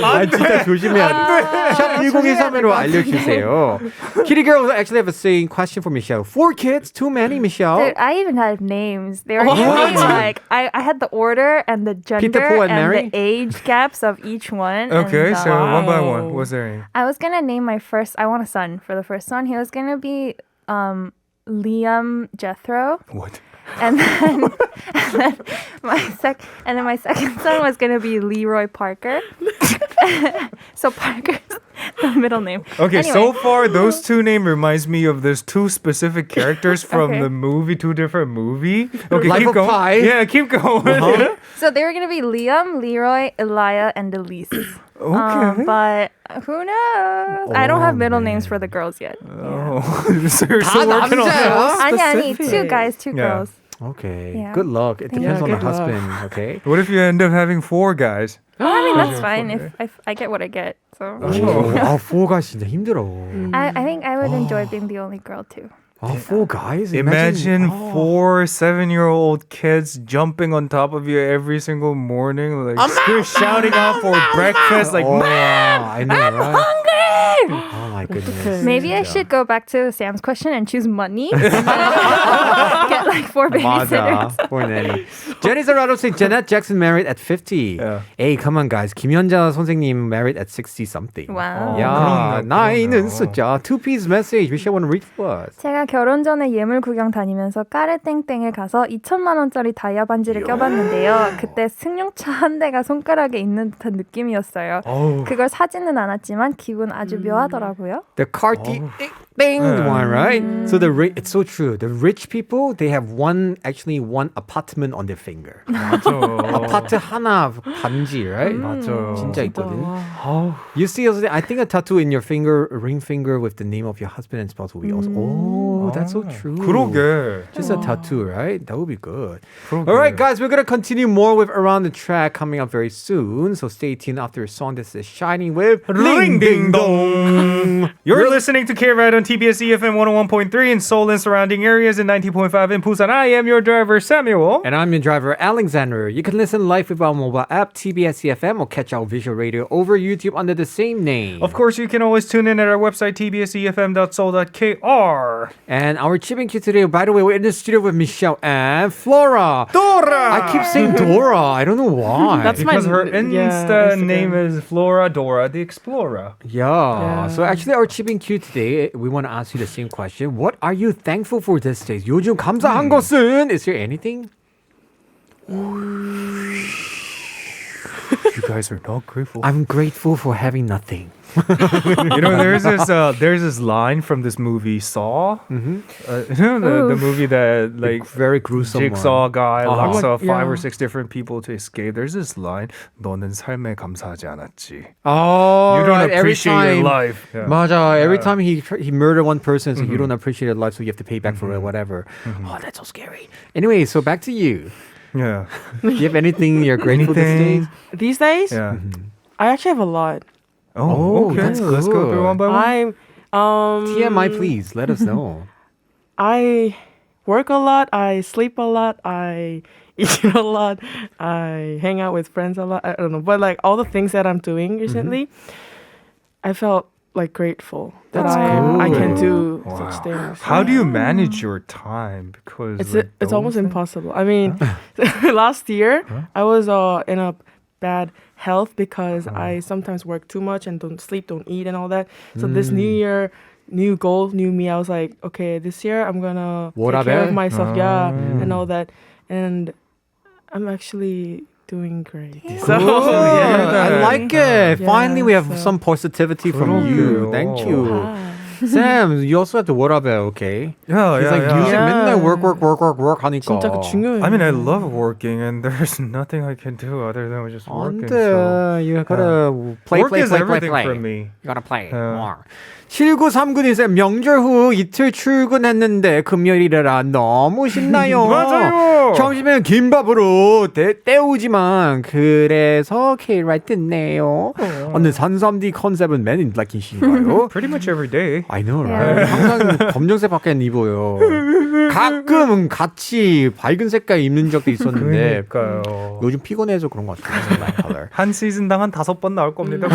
Speaker 2: 아, 진짜 조심해야 돼. 샵 1013으로 알려주세요. Kitty girl actually have a saying question for Michelle. 4 kids? Too many, Michelle?
Speaker 3: Dude, I even had names. They were giving me like I had the order and the gender
Speaker 2: Paul and
Speaker 3: and
Speaker 2: Mary?
Speaker 3: the age gaps of each one.
Speaker 1: Okay,
Speaker 3: and,
Speaker 1: so one by one, what's their name?
Speaker 3: I was gonna name my first. I want a son for the first son. He was gonna be Liam Jethro,
Speaker 1: What?
Speaker 3: and then, and then my second son was gonna be Leroy Parker. So Parker's the middle name.
Speaker 1: Okay,
Speaker 3: Anyway.
Speaker 1: so far those two names reminds me of there's 2 specific characters from
Speaker 3: Okay.
Speaker 1: the movie, 2 different movie. Okay,
Speaker 2: Life
Speaker 1: keep
Speaker 2: of
Speaker 1: going.
Speaker 2: Pi.
Speaker 1: Yeah, keep going.
Speaker 3: So they were gonna be Liam, Leroy, Elia, and Elise.
Speaker 1: Okay.
Speaker 3: But who knows? I don't have middle names for the girls yet.
Speaker 1: Oh, so you're still
Speaker 2: 다
Speaker 1: working on
Speaker 2: 남자야?
Speaker 1: that.
Speaker 3: 아니, 2
Speaker 4: specific.
Speaker 3: guys, 2
Speaker 1: Yeah.
Speaker 3: girls.
Speaker 2: Okay.
Speaker 3: Yeah.
Speaker 2: Good luck. It
Speaker 3: Thank
Speaker 2: depends
Speaker 4: you.
Speaker 2: on the
Speaker 4: Good luck.
Speaker 2: husband, okay?
Speaker 1: What if you end up having 4 guys?
Speaker 3: I mean, that's fine if I get what I get. So
Speaker 2: 아, 4가 진짜 힘들어.
Speaker 3: I think I would enjoy being the only girl too.
Speaker 2: 아, 4 guys?
Speaker 1: Imagine 4 7-year-old kids jumping on top of you every single morning, like shouting out for breakfast, like,
Speaker 2: Oh,
Speaker 1: "Mom,
Speaker 2: I know, I'm right?
Speaker 3: hungry.
Speaker 2: Oh my goodness.
Speaker 3: Maybe I should go back to Sam's question and choose money. Get like 4 babysitters.
Speaker 2: 맞아. Poor nanny. Jenny Serrato says Janet Jackson married at 50.
Speaker 1: Yeah.
Speaker 2: Hey, come on guys. 김연자 선생님 married at 60 something.
Speaker 3: Wow.
Speaker 2: 야,
Speaker 1: 그렇네,
Speaker 2: 나이는
Speaker 1: 그렇네요.
Speaker 2: 숫자. Two-piece message. We should want to read for us.
Speaker 3: 제가 결혼 전에 예물 구경 다니면서 까르땡땡에 가서 2천만 원짜리 다이아 반지를 껴봤는데요. 그때 승용차 한 대가 손가락에 있는 듯한 느낌이었어요. 그걸 사지는 않았지만 기분 아주 묘하더라고요.
Speaker 2: The carti thing one, right? So it's so true. The rich people, they have one apartment on their finger.
Speaker 1: 맞아.
Speaker 2: 아파트 하나 반지, right?
Speaker 1: 맞아.
Speaker 2: 진짜 있거든. You see, also, I think a tattoo in your finger, ring finger with the name of your husband and spouse will be also. Oh, that's so true.
Speaker 1: 그러게.
Speaker 2: Just a tattoo, right? That would be good.
Speaker 1: 그러게.
Speaker 2: All right, guys, we're going to continue more with Around the Track coming up very soon. So stay tuned after a song. This is Shining with
Speaker 1: Ring Ding Dong. You're listening to Kride on TBS EFM 101.3 in Seoul and surrounding areas and 90.5 in Busan. I am your driver, Samuel.
Speaker 2: And I'm your driver, Alexander. You can listen live with our mobile app, TBS EFM, or catch our visual radio over YouTube under the same name.
Speaker 1: Of course, you can always tune in at our website, tbsefm.soul.kr.
Speaker 2: And our chipping kid today, by the way, we're in the studio with Michelle and Flora.
Speaker 1: Dora!
Speaker 2: I keep saying Dora. I don't know why.
Speaker 4: That's
Speaker 1: Because her
Speaker 4: yeah,
Speaker 1: Insta
Speaker 4: Instagram.
Speaker 1: name is Flora Dora the Explorer.
Speaker 2: Yeah. So actually, our chipping cue today, we want to ask you the same question. What are you thankful for these days? 요즘 감사한 것은? Is there anything?
Speaker 1: You guys are not grateful.
Speaker 2: I'm grateful for having nothing.
Speaker 1: You know, there's this line from this movie Saw. You know the movie that like
Speaker 2: Very gruesome
Speaker 1: Jigsaw
Speaker 2: one.
Speaker 1: guy
Speaker 2: Uh-huh.
Speaker 1: locks up 5
Speaker 4: Yeah.
Speaker 1: or 6 different people to escape. There's this line, 너는 삶에 감사하지 않았지.
Speaker 2: Oh,
Speaker 1: You don't
Speaker 2: right. Every
Speaker 1: appreciate
Speaker 2: time.
Speaker 1: your life. Yeah.
Speaker 2: 맞아. Every time he murdered one person, so you don't appreciate your life, so you have to pay back for it, whatever. Oh, that's so scary. Anyway, so back to you.
Speaker 1: Yeah.
Speaker 2: Do you have anything you're grateful these days?
Speaker 1: Anything?
Speaker 4: These days,
Speaker 1: Yeah.
Speaker 4: I actually have a lot.
Speaker 1: Oh, okay.
Speaker 2: that's
Speaker 1: Let's go through
Speaker 2: good.
Speaker 1: one by one.
Speaker 4: I'm
Speaker 2: TMI, please let us know.
Speaker 4: I work a lot. I sleep a lot. I eat a lot. I hang out with friends a lot. I don't know, but like all the things that I'm doing recently, I felt like grateful that
Speaker 2: That's
Speaker 4: I can
Speaker 2: good.
Speaker 4: do
Speaker 1: Wow.
Speaker 4: such things.
Speaker 1: How do you manage your time? Because
Speaker 4: It's almost impossible. I mean, last year I was in a bad health because I sometimes work too much and don't sleep, don't eat, and all that. So this new year, new goal, new me. I was like, okay, this year I'm gonna take care of myself, and all that. And I'm actually doing great. So
Speaker 2: I like it.
Speaker 4: Yeah,
Speaker 2: Finally, we have
Speaker 4: so-
Speaker 2: some positivity from you.
Speaker 1: 그러게요.
Speaker 2: Thank you. Sam, you also have to what about, okay?
Speaker 1: Yeah,
Speaker 2: He's like
Speaker 1: yeah.
Speaker 2: using
Speaker 4: Yeah.
Speaker 2: 맨날 work 하니까.
Speaker 4: 진짜 그 중요해요.
Speaker 1: I mean, I love working, and there's nothing I can do other than just working.
Speaker 2: 안
Speaker 1: So.
Speaker 2: 돼. You gotta play,
Speaker 1: Work
Speaker 2: play,
Speaker 1: is
Speaker 2: play, play,
Speaker 1: everything
Speaker 2: play.
Speaker 1: for me.
Speaker 2: You gotta play
Speaker 1: Yeah.
Speaker 2: more. 7939님, 명절 후 이틀 출근했는데 금요일이라 너무 신나요.
Speaker 1: 맞아요.
Speaker 2: 점심엔 김밥으로 때우지만 그래서 Kride 듣네요. 오늘 산삼디 컨셉은 Men in Black이신가요?
Speaker 1: Pretty much every day.
Speaker 2: I know, right? 항상 검정색밖에 안 입어요. 가끔은 같이 밝은 색깔 입는 적도 있었는데
Speaker 1: 그러니까요.
Speaker 2: 요즘 피곤해서 그런 것 같아요. Black color.
Speaker 1: 한 시즌당 한 5번 나올 겁니다.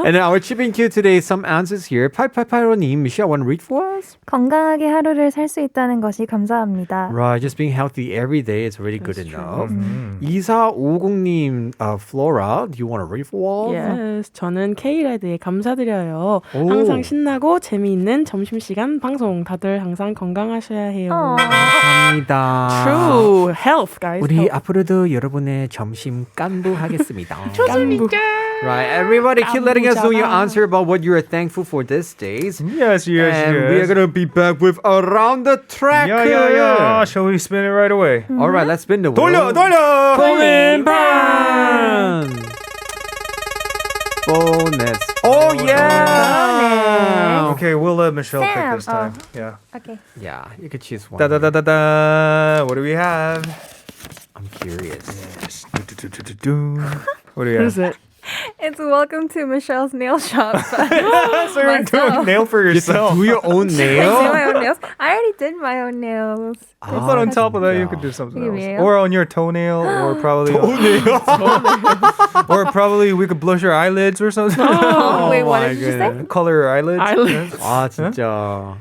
Speaker 2: And then our chipping cue today, some answers here. 8885님, Michelle, want to read for us?
Speaker 3: 건강하게 하루를 살 수 있다는 것이 감사합니다.
Speaker 2: Right, just being healthy every day is really good
Speaker 4: That's
Speaker 2: enough.
Speaker 1: 음.
Speaker 2: 2450님, Flora, do you want to read for us?
Speaker 4: Yes, 저는 Kride에 감사드려요.
Speaker 2: 오.
Speaker 4: 항상 신나고 재미있는 점심시간 방송. 다들 항상 건강하셔야 해요.
Speaker 2: 감사합니다.
Speaker 4: True health, guys.
Speaker 2: 우리
Speaker 4: health.
Speaker 2: 앞으로도 여러분의 점심 깐부하겠습니다.
Speaker 4: 깐부.
Speaker 2: Right, everybody keep letting us know your
Speaker 4: 깐부잖아.
Speaker 2: answer about what you are thankful for these days.
Speaker 1: Yes, yes,
Speaker 2: And
Speaker 1: yes.
Speaker 2: we are going to be back with Around the Track.
Speaker 1: Yeah. Shall we spin it right away?
Speaker 2: All right, let's spin the wheel.
Speaker 1: 돌려!
Speaker 2: 돌림판! Bonus. Oh, yeah!
Speaker 1: Okay, we'll let Michelle pick
Speaker 3: Sam.
Speaker 1: this time. Yeah.
Speaker 3: Okay.
Speaker 2: Yeah, you could choose one.
Speaker 1: Da da da da da. What do we have?
Speaker 2: I'm curious.
Speaker 1: What do we
Speaker 4: What
Speaker 1: have?
Speaker 4: is it?
Speaker 3: It's welcome to Michelle's nail shop.
Speaker 1: So you're doing
Speaker 3: myself.
Speaker 1: nail for yourself.
Speaker 2: Do your own
Speaker 3: I do
Speaker 2: nail?
Speaker 3: my own nails. I already did my own nails.
Speaker 1: I thought on top of that you could do
Speaker 2: 진짜.
Speaker 1: something
Speaker 3: 이게
Speaker 1: else.
Speaker 3: 왜요?
Speaker 1: Or on your toenail, or probably or probably we could blush your eyelids or something.
Speaker 3: Oh, wait, what
Speaker 2: my
Speaker 3: did you say?
Speaker 2: goodness.
Speaker 1: Color your eyelids.
Speaker 4: Eyelids.
Speaker 2: 아, 진짜.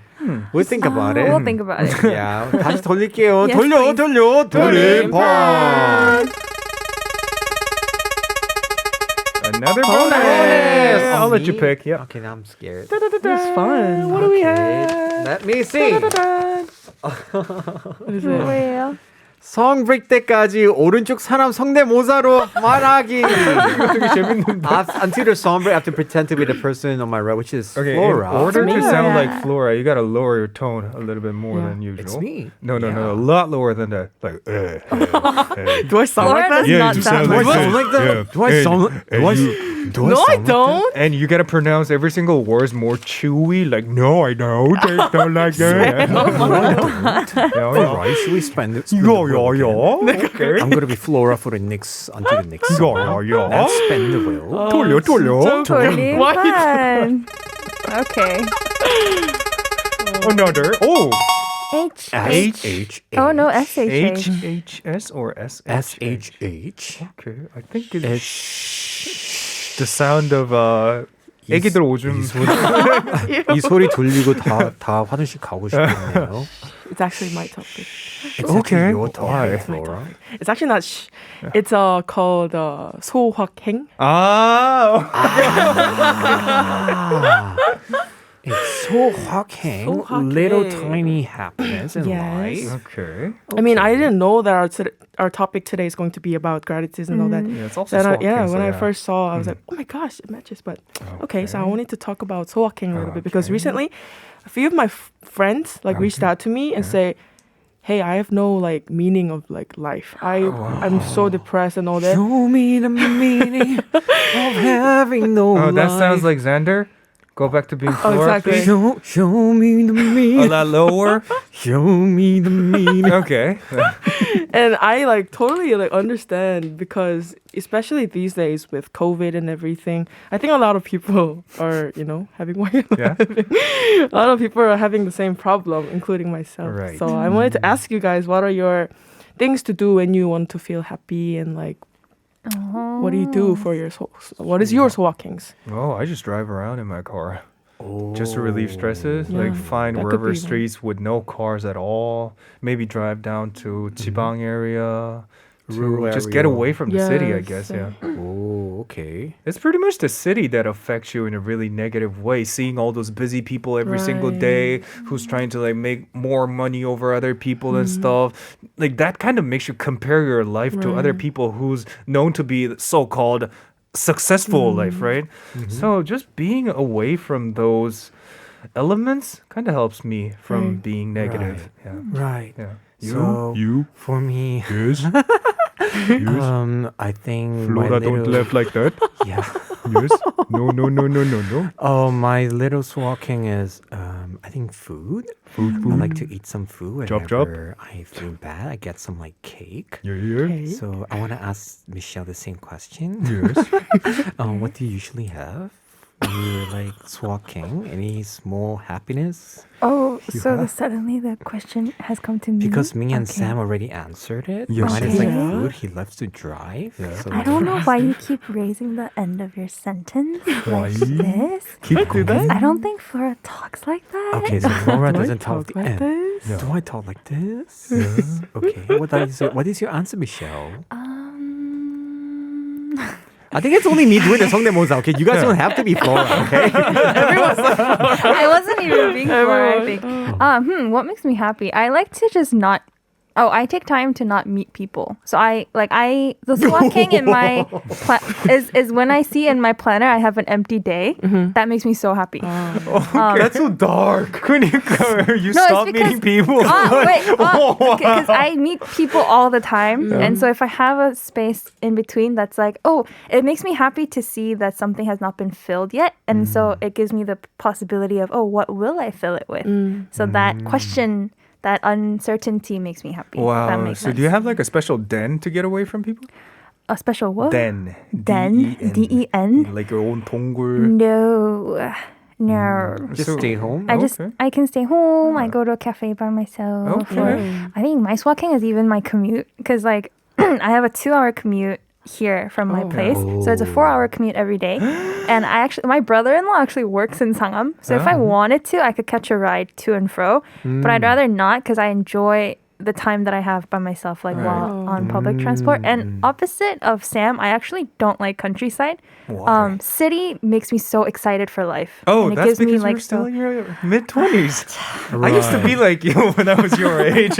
Speaker 2: We'll think about it.
Speaker 3: We'll think about it.
Speaker 2: Yeah, 다시 돌릴게요.
Speaker 3: Yes,
Speaker 2: 돌려,
Speaker 3: please.
Speaker 2: 돌림판.
Speaker 1: Another
Speaker 2: Bonus.
Speaker 1: bonus. I'll let you
Speaker 2: Me?
Speaker 1: pick. Yeah.
Speaker 2: Okay, now I'm scared.
Speaker 4: That's fun. What do we have?
Speaker 2: Let me see.
Speaker 4: What is it?
Speaker 3: 뭐예요?
Speaker 2: 성 break 때까지 오른쪽 사람 성대모사로 말하기. Until the song break, I have to pretend to be the person on my right, which is
Speaker 1: Okay.
Speaker 2: Flora.
Speaker 1: In order to
Speaker 3: me.
Speaker 1: sound like
Speaker 3: Yeah.
Speaker 1: Flora, you gotta lower your tone a little bit more
Speaker 4: Yeah.
Speaker 1: than usual.
Speaker 2: It's me.
Speaker 1: No, a
Speaker 2: Yeah.
Speaker 1: lot lower than that. Like.
Speaker 4: Do I sound
Speaker 3: Flora
Speaker 4: like that?
Speaker 3: does not sound
Speaker 2: Do I
Speaker 3: like
Speaker 2: sound like that? Do I sound? Do
Speaker 4: No, I
Speaker 2: sound like
Speaker 4: don't.
Speaker 1: And you gotta pronounce every single word more chewy. Like, no, I don't. I don't like that.
Speaker 2: that?
Speaker 1: Yeah,
Speaker 2: Right? Should we spend it?
Speaker 1: yeah. Okay.
Speaker 2: I'm gonna be Flora for the next until the next song.
Speaker 1: Yeah.
Speaker 2: Let's spin the wheel.
Speaker 1: 돌려.
Speaker 3: 돌림판. Okay.
Speaker 1: Another. Oh.
Speaker 3: H.
Speaker 2: H.
Speaker 3: Oh no, SHH.
Speaker 1: HHS or
Speaker 2: SHH.
Speaker 1: Okay, I think it's the sound of 애기들 오줌.
Speaker 2: 이 소리 돌리고 다 화장실 가고 싶네요.
Speaker 4: It's actually my topic.
Speaker 2: It's
Speaker 1: Okay.
Speaker 2: actually your turn,
Speaker 1: Why?
Speaker 2: Flora.
Speaker 4: It's actually not It's called 소확행.
Speaker 1: Ah.
Speaker 2: It's so hawking,
Speaker 4: 소확행.
Speaker 2: little tiny happiness in
Speaker 4: Yes.
Speaker 2: life.
Speaker 1: Okay.
Speaker 4: I mean, I didn't know that our topic today is going to be about gratitude and all that.
Speaker 1: Yeah, it's also
Speaker 4: Then
Speaker 1: soaking, so
Speaker 4: when I
Speaker 1: yeah.
Speaker 4: first saw, I was like, oh my gosh, it matches. But okay, so I wanted to talk about 소확행 a little bit because recently, a few of my friends reached out to me and say, hey, I have no meaning of life. I'm so depressed and all that.
Speaker 2: Show me the meaning of having no
Speaker 1: Oh,
Speaker 2: life.
Speaker 1: that sounds like Xander. Go back to being
Speaker 4: Oh,
Speaker 1: Flora,
Speaker 4: exactly.
Speaker 1: please.
Speaker 2: Show me the
Speaker 1: A
Speaker 2: meaning.
Speaker 1: lot lower.
Speaker 2: Show me the meaning.
Speaker 1: Okay.
Speaker 4: And I like totally like understand because especially these days with COVID and everything, I think a lot of people are, having
Speaker 1: Yeah.
Speaker 4: a lot of people are having the same problem, including myself.
Speaker 1: Right.
Speaker 4: So I wanted to ask you guys, what are your things to do when you want to feel happy and like what do you do for your what is your walkings?
Speaker 1: Oh, I just drive around in my car. Just to relieve stresses,
Speaker 4: Yeah,
Speaker 1: like find
Speaker 4: that could
Speaker 1: wherever
Speaker 4: be one.
Speaker 1: streets with no cars at all. Maybe drive down to Jibang area.
Speaker 2: Rural
Speaker 1: Just get
Speaker 2: area.
Speaker 1: away from the city, I
Speaker 4: Yes,
Speaker 1: guess.
Speaker 4: yeah.
Speaker 1: Yeah.
Speaker 2: Oh, okay.
Speaker 1: It's pretty much the city that affects you in a really negative way. Seeing all those busy people every single day who's trying to like make more money over other people and stuff. Like that kind of makes you compare your life to other people who's known to be so-called successful life, right? So just being away from those elements kind of helps me from being negative. Yeah.
Speaker 2: Right.
Speaker 1: Yeah.
Speaker 2: So for me,
Speaker 1: Yes.
Speaker 2: I think
Speaker 1: Flora, don't laugh like that.
Speaker 2: Yeah.
Speaker 1: Yes. No.
Speaker 2: Oh, my little walking is I think food.
Speaker 1: Food.
Speaker 2: I like to eat some food
Speaker 1: Chop,
Speaker 2: whenever I feel bad. I get some like cake.
Speaker 1: Yeah.
Speaker 2: So I want to ask Michelle the same question.
Speaker 1: Yes.
Speaker 2: What do you usually have when you're like walking? Any small happiness?
Speaker 3: Oh, so suddenly the question has come to me.
Speaker 2: Because me and
Speaker 3: Okay.
Speaker 2: Sam already answered it.
Speaker 1: Yes.
Speaker 2: Mine is like
Speaker 3: Okay.
Speaker 2: food. He loves to drive. So
Speaker 3: I don't know why you keep raising the end of your sentence
Speaker 1: Why?
Speaker 3: like this.
Speaker 1: Keep do that.
Speaker 3: I don't think Flora talks like that.
Speaker 2: Okay, so Flora
Speaker 4: Do I
Speaker 2: doesn't talk
Speaker 4: talk
Speaker 2: the
Speaker 4: like
Speaker 2: end.
Speaker 4: this?
Speaker 1: Yeah.
Speaker 2: Do I talk like this? Okay. What is your answer, Michelle? I think it's only me doing the 성대모사. Okay, you guys don't have to be Flora. Okay.
Speaker 3: I wasn't even being Flora, I think. What makes me happy? I like to just not. Oh, I take time to not meet people. So the swacking in my is when I see in my planner I have an empty day. That makes me so happy.
Speaker 1: That's so dark. 그러니까 you
Speaker 3: No, it's
Speaker 1: stop
Speaker 3: because-
Speaker 1: meeting people.
Speaker 3: Because I meet people all the time, and so if I have a space in between, that's like, oh, it makes me happy to see that something has not been filled yet, and so it gives me the possibility of, oh, what will I fill it with? So that question. That uncertainty makes me happy. That
Speaker 1: Wow.
Speaker 3: makes
Speaker 1: So
Speaker 3: sense.
Speaker 1: do you have like a special den to get away from people?
Speaker 3: a special what?
Speaker 1: Den.
Speaker 3: Den? D-E-N?
Speaker 1: Like your own 동굴.
Speaker 3: No.
Speaker 2: Just
Speaker 1: So-
Speaker 2: stay home.
Speaker 1: Okay.
Speaker 3: I can stay home. I go to a cafe by myself.
Speaker 1: Okay.
Speaker 3: Or I think my walking is even my commute because like I have a 2-hour commute here from my place. So it's a 4-hour commute every day. And my brother-in-law actually works in Sangam. So if I wanted to, I could catch a ride to and fro. But I'd rather not because I enjoy the time that I have by myself, like while on public transport. And opposite of Sam, I actually don't like countryside. City makes me so excited for life.
Speaker 1: Oh,
Speaker 3: and it
Speaker 1: that's
Speaker 3: gives me
Speaker 1: because
Speaker 3: like
Speaker 1: you're still in your mid-20s. I used to be like you when I was your age.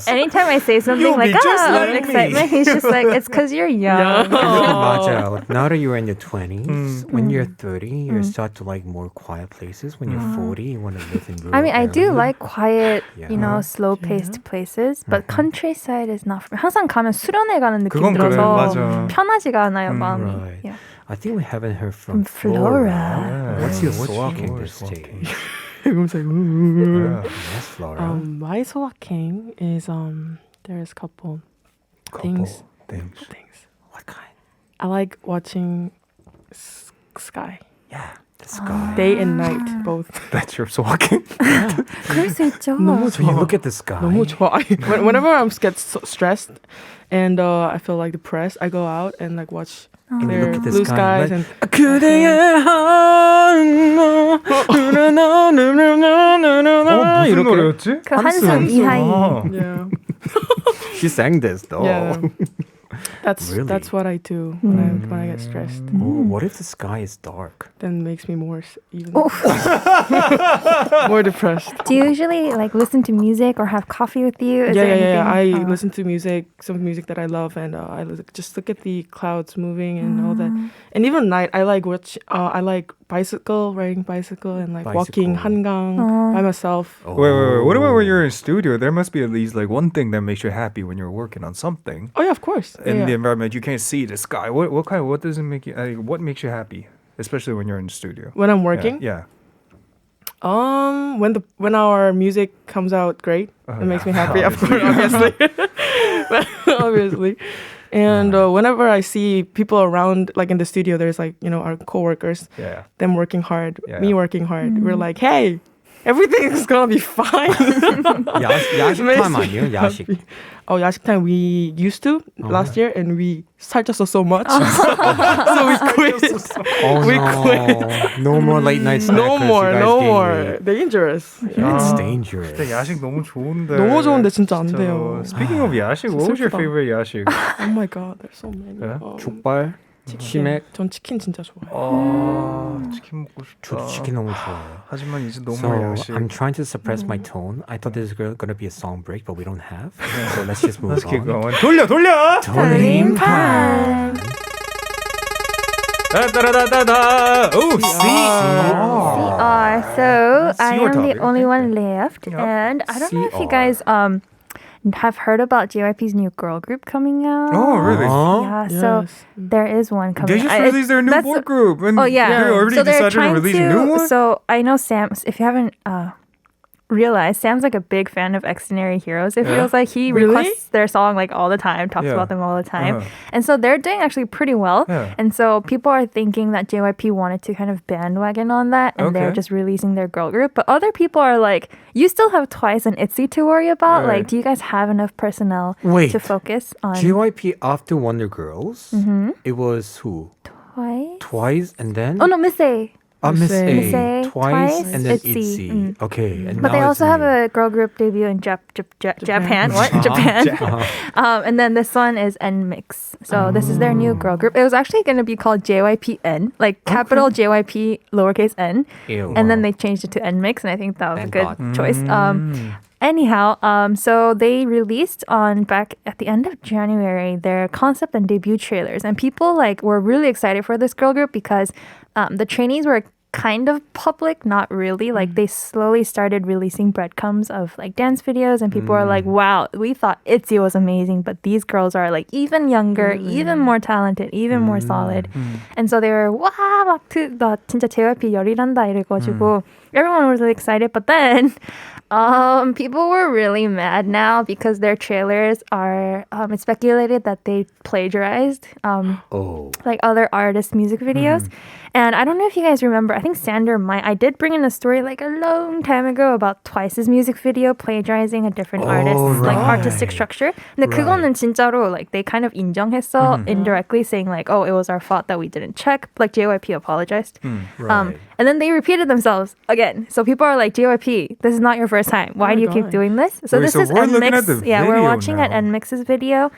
Speaker 3: anytime I say something
Speaker 1: You'll be
Speaker 3: like
Speaker 1: just
Speaker 3: of
Speaker 1: like me."
Speaker 3: excitement, he's just like, it's because you're young.
Speaker 2: 맞아. Like, now that you're in your 20s, when you're 30, you start to like more quiet places. When you're 40, you want to live in rural
Speaker 3: I mean, I do
Speaker 2: areas.
Speaker 3: like quiet,
Speaker 2: Yeah.
Speaker 3: slow-paced places, but countryside is not for me. 항상 가면 수련회 가는 느낌
Speaker 1: 그건 그래,
Speaker 3: 들어서
Speaker 1: 맞아.
Speaker 3: 편하지가 않아요, 마음이.
Speaker 2: Right.
Speaker 3: Yeah.
Speaker 2: I think we haven't heard from
Speaker 3: From Flora.
Speaker 2: What's your
Speaker 1: What's
Speaker 2: walking
Speaker 1: yours
Speaker 2: this day?
Speaker 4: Everyone's like, ooh.
Speaker 2: Yes, Flora.
Speaker 4: My walking is there's a couple things.
Speaker 1: Things.
Speaker 2: What kind?
Speaker 4: I like watching sky,
Speaker 2: Yeah, the sky.
Speaker 4: day and night, both.
Speaker 1: That's your walking.
Speaker 3: 그럴 수 있죠.
Speaker 2: So you look at the sky.
Speaker 4: 너무 좋아. Whenever I'm get so stressed and I feel like depressed, I go out and like watch
Speaker 2: And you
Speaker 4: clear
Speaker 2: look at the
Speaker 4: blue
Speaker 2: sky,
Speaker 4: skies
Speaker 2: like,
Speaker 4: and
Speaker 2: 그대의 하늘
Speaker 1: 무슨 노래였지?
Speaker 3: 그 한숨 이하이.
Speaker 4: yeah,
Speaker 2: She sang this though.
Speaker 4: yeah.
Speaker 2: Really?
Speaker 4: That's what I do when I get stressed.
Speaker 2: Oh, what if the sky is dark?
Speaker 4: Then makes me more even
Speaker 3: Oh.
Speaker 4: more depressed.
Speaker 3: Do you usually like listen to music or have coffee with you? Is there
Speaker 4: Yeah. I
Speaker 3: anything-
Speaker 4: listen to music, some music that I love, and just look at the clouds moving and all that. And even night, I like riding bicycle, and like walking
Speaker 2: Bicycle.
Speaker 4: 한강 by myself.
Speaker 1: Wait. What about when you're in studio? There must be at least like one thing that makes you happy when you're working on something.
Speaker 4: Oh yeah, of course.
Speaker 1: In
Speaker 4: Yeah.
Speaker 1: the environment, you can't see the sky. What does it make you? What makes you happy? especially when you're in the studio?
Speaker 4: When I'm working,
Speaker 1: Yeah.
Speaker 4: when our music comes out great, it makes me happy. Of course, obviously, obviously. And whenever I see people around, like in the studio, there's like our coworkers,
Speaker 1: Yeah.
Speaker 4: them working hard,
Speaker 1: Yeah.
Speaker 4: me working hard. We're like, hey, everything's gonna be fine.
Speaker 2: 야식 타임 아니에요? 야식.
Speaker 4: Oh, 야식 time we used to last year, and we 살쪘어 so much, so we quit.
Speaker 2: Oh,
Speaker 4: We
Speaker 2: no.
Speaker 4: quit.
Speaker 2: No more late night snackers.
Speaker 4: No more,
Speaker 2: You guys
Speaker 4: no
Speaker 2: gained
Speaker 4: more.
Speaker 2: weight.
Speaker 4: Dangerous.
Speaker 2: It's dangerous.
Speaker 1: 근데 야식 너무 좋은데.
Speaker 4: 너무 좋은데 진짜 안 돼요.
Speaker 1: Speaking of 야식, what was your
Speaker 4: 슬프다.
Speaker 1: favorite 야식?
Speaker 4: Oh my god, there's so many.
Speaker 1: 네?
Speaker 2: 족발, 치맥.
Speaker 4: 전 치킨 진짜 좋아해요.
Speaker 1: 치킨 먹고 싶다.
Speaker 2: 저도 치킨 너무 좋아해요.
Speaker 1: 하지만 이제 너무
Speaker 2: So
Speaker 1: 야식.
Speaker 2: I'm trying to suppress my tone. I thought this was going to be a song break, but we don't have. So let's just move
Speaker 1: Let's
Speaker 2: on.
Speaker 1: keep going. 돌려!
Speaker 2: 돌림판.
Speaker 1: 따다다다다. Oh, see.
Speaker 3: So I
Speaker 1: your
Speaker 3: am the
Speaker 1: topic.
Speaker 3: only one left,
Speaker 1: Yeah.
Speaker 3: and I don't know if you
Speaker 2: CR.
Speaker 3: guys have heard about JYP's new girl group coming out.
Speaker 1: Oh, really?
Speaker 3: Yeah, so
Speaker 4: Yes.
Speaker 3: there is one coming.
Speaker 1: They just
Speaker 3: I-
Speaker 1: released their new
Speaker 3: that's-
Speaker 1: boy group. And
Speaker 3: Oh yeah.
Speaker 1: They already
Speaker 3: So they're
Speaker 1: decided to
Speaker 3: trying
Speaker 1: release a new one?
Speaker 3: So I know Sam. If you haven't realized, Sam's like a big fan of Extraordinary Heroes. It
Speaker 1: Yeah.
Speaker 3: feels like he
Speaker 4: Really?
Speaker 3: requests their song like all the time, talks
Speaker 1: Yeah.
Speaker 3: about them all the time,
Speaker 1: Uh-huh.
Speaker 3: and so they're doing actually pretty well.
Speaker 1: Yeah.
Speaker 3: And so people are thinking that JYP wanted to kind of bandwagon on that, and they're
Speaker 1: Okay.
Speaker 3: just releasing their girl group. But other people are like, you still have Twice and ITZY to worry about.
Speaker 1: Right.
Speaker 3: Like, do you guys have enough personnel
Speaker 2: Wait.
Speaker 3: to focus on
Speaker 2: JYP after Wonder Girls, it was who?
Speaker 3: Twice?
Speaker 2: Twice and then?
Speaker 3: Oh no, Miss A.
Speaker 2: Miss A.
Speaker 3: Miss A,
Speaker 2: Twice,
Speaker 3: Twice,
Speaker 2: and then
Speaker 3: ITZY.
Speaker 2: ITZY. Okay. And
Speaker 3: But they
Speaker 2: now
Speaker 3: also
Speaker 2: it's
Speaker 3: have
Speaker 2: new.
Speaker 3: a girl group debut in Japan. What? Japan. And then this one is NMIX. So this is their new girl group. It was actually going to be called JYPN, like capital JYP lowercase n.
Speaker 2: Ew.
Speaker 3: And then they changed it to NMIX, and I think that was
Speaker 2: Thank
Speaker 3: a good
Speaker 2: God.
Speaker 3: choice. Anyhow, so they released on back at the end of January their concept and debut trailers, and people like were really excited for this girl group because the trainees were kind of public, not really. Like they slowly started releasing breadcrumbs of like dance videos, and people are like, "Wow, we thought ITZY was amazing, but these girls are like even younger, even more talented, even more solid." And so they were 나 진짜 JYP 열일한다 이래가지고 everyone was really excited, but then. People were really mad now because their trailers are. It's speculated that they plagiarized like other artists' music videos, and I don't know if you guys remember. I think Sander might. I did bring in a story like a long time ago about Twice's music video plagiarizing a different artist's like artistic structure. 근데 그거는 진짜로 like they kind of 인정했어 indirectly, saying like, oh, it was our fault that we didn't check. Like JYP apologized. And then they repeated themselves again. So people are like, JYP, this is not your first time. Why do you keep doing this? So
Speaker 1: Wait,
Speaker 3: this
Speaker 1: so
Speaker 3: is
Speaker 1: we're looking at
Speaker 3: NMIX.
Speaker 1: the
Speaker 3: Yeah, we're
Speaker 1: video
Speaker 3: watching at
Speaker 1: now.
Speaker 3: NMIX's video.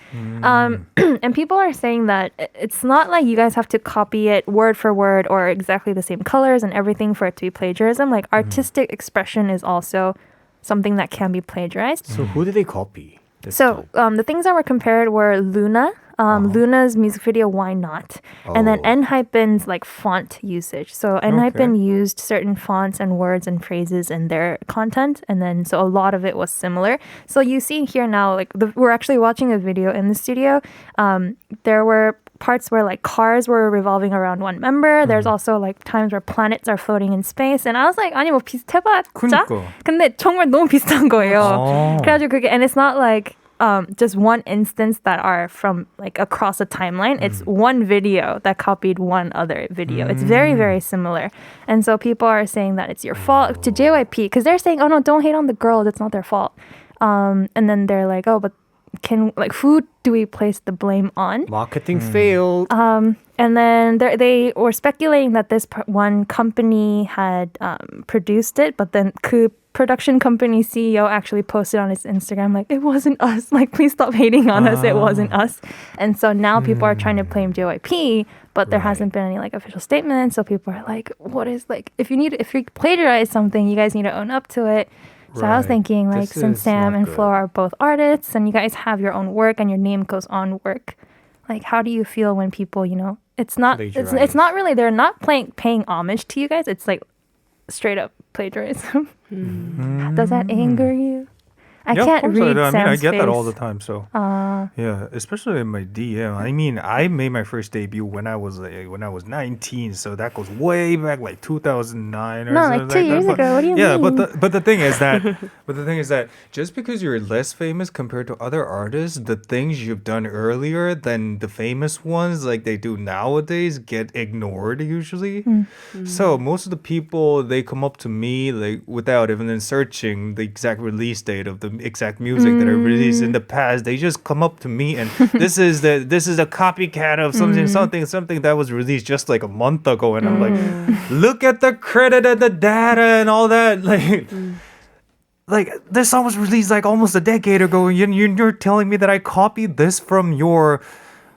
Speaker 3: And people are saying that it's not like you guys have to copy it word for word or exactly the same colors and everything for it to be plagiarism. Like artistic expression is also something that can be plagiarized.
Speaker 2: So who did they copy? this
Speaker 3: So
Speaker 2: time?
Speaker 3: the things that were compared were Luna, Luna's music video "Why Not," and then ENHYPEN's like font usage. So ENHYPEN used certain fonts and words and phrases in their content, and then so a lot of it was similar. So you see here now, like we're actually watching a video in the studio. There were parts where like cars were revolving around one member. There's also like times where planets are floating in space, and I was like, 아니 뭐 비슷해봤자.
Speaker 1: 그러니까.
Speaker 3: 근데 정말 너무 비슷한 거예요. 그래가지고 그게 and it's not like just one instance that are from like across a timeline. It's one video that copied one other video. It's very, very similar. And so people are saying that it's your fault to JYP because they're saying, oh no, don't hate on the girls. It's not their fault. And then they're like, oh, but who do we place the blame on?
Speaker 2: Marketing failed.
Speaker 3: And then they were speculating that this one company had produced it, but then 그 production company CEO actually posted on his Instagram like, it wasn't us. Like, please stop hating on us. It wasn't us. And so now people are trying to blame JYP, but there hasn't been any like official statement. So people are like, what is like, if you plagiarize something, you guys need to own up to it. So I was thinking, like,
Speaker 2: This
Speaker 3: since
Speaker 2: is
Speaker 3: Sam
Speaker 2: not
Speaker 3: and
Speaker 2: good.
Speaker 3: Flo are both artists and you guys have your own work and your name goes on work, like, how do you feel when people, it's not really, they're not paying homage to you guys. It's like straight up plagiarism. Does that anger you? I
Speaker 1: Yeah,
Speaker 3: can't
Speaker 1: of course
Speaker 3: read
Speaker 1: I mean, I
Speaker 3: Sam's
Speaker 1: get that all
Speaker 3: face.
Speaker 1: the time. So yeah, especially in my DM. I mean, I made my first debut when I was 19, so that goes way back, like 2009 or
Speaker 3: No,
Speaker 1: something
Speaker 3: like 2 years
Speaker 1: that.
Speaker 3: ago. What do you
Speaker 1: Yeah,
Speaker 3: mean?
Speaker 1: but the thing is that just because you're less famous compared to other artists, the things you've done earlier than the famous ones, like they do nowadays, get ignored usually. So most of the people, they come up to me like without even searching the exact release date of the exact music that I released in the past. They just come up to me and this is a copycat of something that was released just like a month ago, and I'm like, look at the credit and the data and all that, like this song was released like almost a decade ago, and you're telling me that I copied this from your,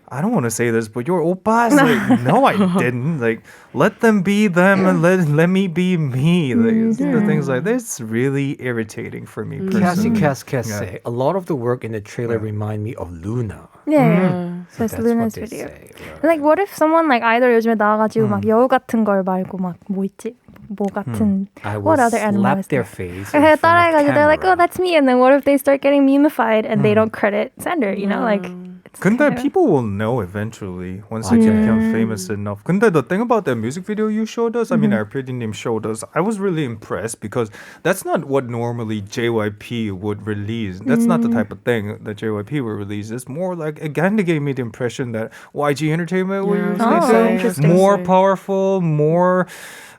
Speaker 1: I don't want to say this, but your oppas? Like, no, I didn't. Like, let them be them and let me be me. Like, the things like this really irritating for me personally.
Speaker 2: 꺄꺄. A lot of the work in the trailer remind me of Luna.
Speaker 3: Yeah. So it's
Speaker 2: That's
Speaker 3: Luna's
Speaker 2: what they
Speaker 3: video.
Speaker 2: say.
Speaker 3: Like what if someone like 아이돌 요즘에 나와가지고 막 여우 같은 걸 말고 막 뭐 있지? 뭐 같은
Speaker 2: I will
Speaker 3: what other animal
Speaker 2: slap
Speaker 3: is
Speaker 2: their
Speaker 3: there?
Speaker 2: face. in
Speaker 3: Okay,
Speaker 2: front of
Speaker 3: 따라해가지고 they're like,
Speaker 2: camera.
Speaker 3: oh, that's me. And then what if they start getting memeified and they don't credit Sander? You know, like. It's
Speaker 1: 근데
Speaker 3: kind of-
Speaker 1: people will know eventually once they become famous enough. 근데 the thing about that music video you showed us, I mean, our PD name showed us, I was really impressed because that's not what normally JYP would release. That's not the type of thing that JYP would release. It's more like, it kind of gave me the impression that YG Entertainment would usually
Speaker 3: Oh,
Speaker 1: say.
Speaker 3: interesting.
Speaker 1: More powerful, more,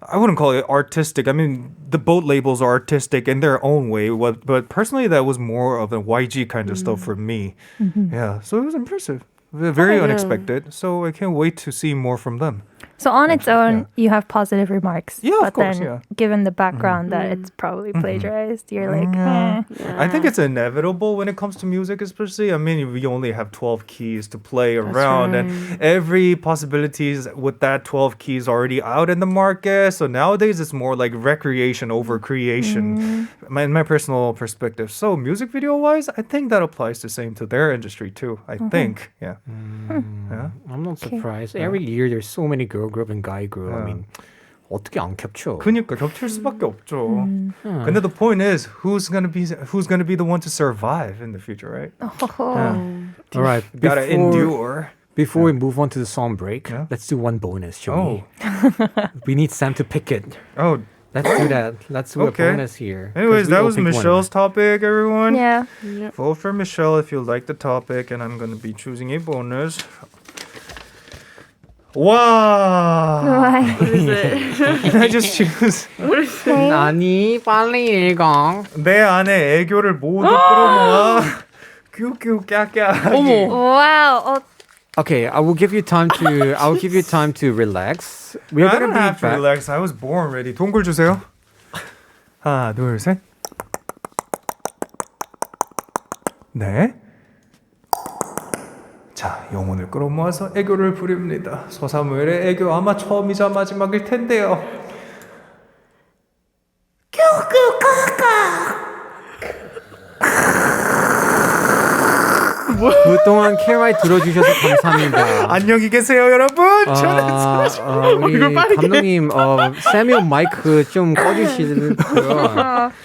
Speaker 1: I wouldn't call it artistic. I mean, the both labels are artistic in their own way, but personally, that was more of a YG kind of stuff for me. Yeah, so it was impressive. Very unexpected. So I can't wait to see more from them.
Speaker 3: So on its own, you have positive remarks.
Speaker 1: Yeah, of
Speaker 3: but
Speaker 1: course,
Speaker 3: then
Speaker 1: yeah.
Speaker 3: given the background that it's probably plagiarized, you're like,
Speaker 1: Yeah.
Speaker 3: eh.
Speaker 1: I think it's inevitable when it comes to music, especially. I mean, we only have 12 keys to play around, and every possibilities with that 12 keys already out in the market. So nowadays, it's more like recreation over creation, in my personal perspective. So music video-wise, I think that applies the same to their industry too. I think, yeah. Yeah.
Speaker 2: I'm not surprised. Every year there's so many girl group and guy group. I mean, 어떻게 안 겹쳐?
Speaker 1: 그니까 겹칠 수밖에 없죠. 근데 the point is, who's gonna be the one to survive in the future, right?
Speaker 2: All right.
Speaker 1: Gotta endure.
Speaker 2: Before we move on to the song break,
Speaker 1: Yeah.
Speaker 2: let's do one bonus, Joey. We need Sam to pick it.
Speaker 1: Oh,
Speaker 2: Let's do that. Let's do
Speaker 1: Okay.
Speaker 2: a bonus here. 'Cause
Speaker 1: anyways,
Speaker 2: we
Speaker 1: that
Speaker 2: all
Speaker 1: was
Speaker 2: picked one.
Speaker 1: Michelle's topic, everyone.
Speaker 3: Yeah.
Speaker 1: Vote for Michelle if you like the topic, and I'm gonna be choosing a bonus. Wow!
Speaker 3: Why?
Speaker 1: Can I just choose?
Speaker 2: 아니, 빨리 읽어.
Speaker 1: 내 안에 애교를 모두 끌어모아 뀨뀨꺄꺄.
Speaker 3: Wow. Oh,
Speaker 2: Okay, I will give you time to. I will give you time to relax. We're
Speaker 1: I
Speaker 2: gonna
Speaker 1: don't
Speaker 2: be
Speaker 1: have to
Speaker 2: back.
Speaker 1: relax. I was born ready. 동굴 주세요. 하나, 둘, 셋. 네. 자, 영혼을 끌어모아서 애교를 부립니다. 서사무엘의 애교 아마 처음이자 마지막일 텐데요.
Speaker 2: 그동안 캐라이 들어주셔서 감사합니다.
Speaker 1: 안녕히 계세요, 여러분.
Speaker 2: 우리 감독님, 세미오 마이크 좀 꺼주시고요.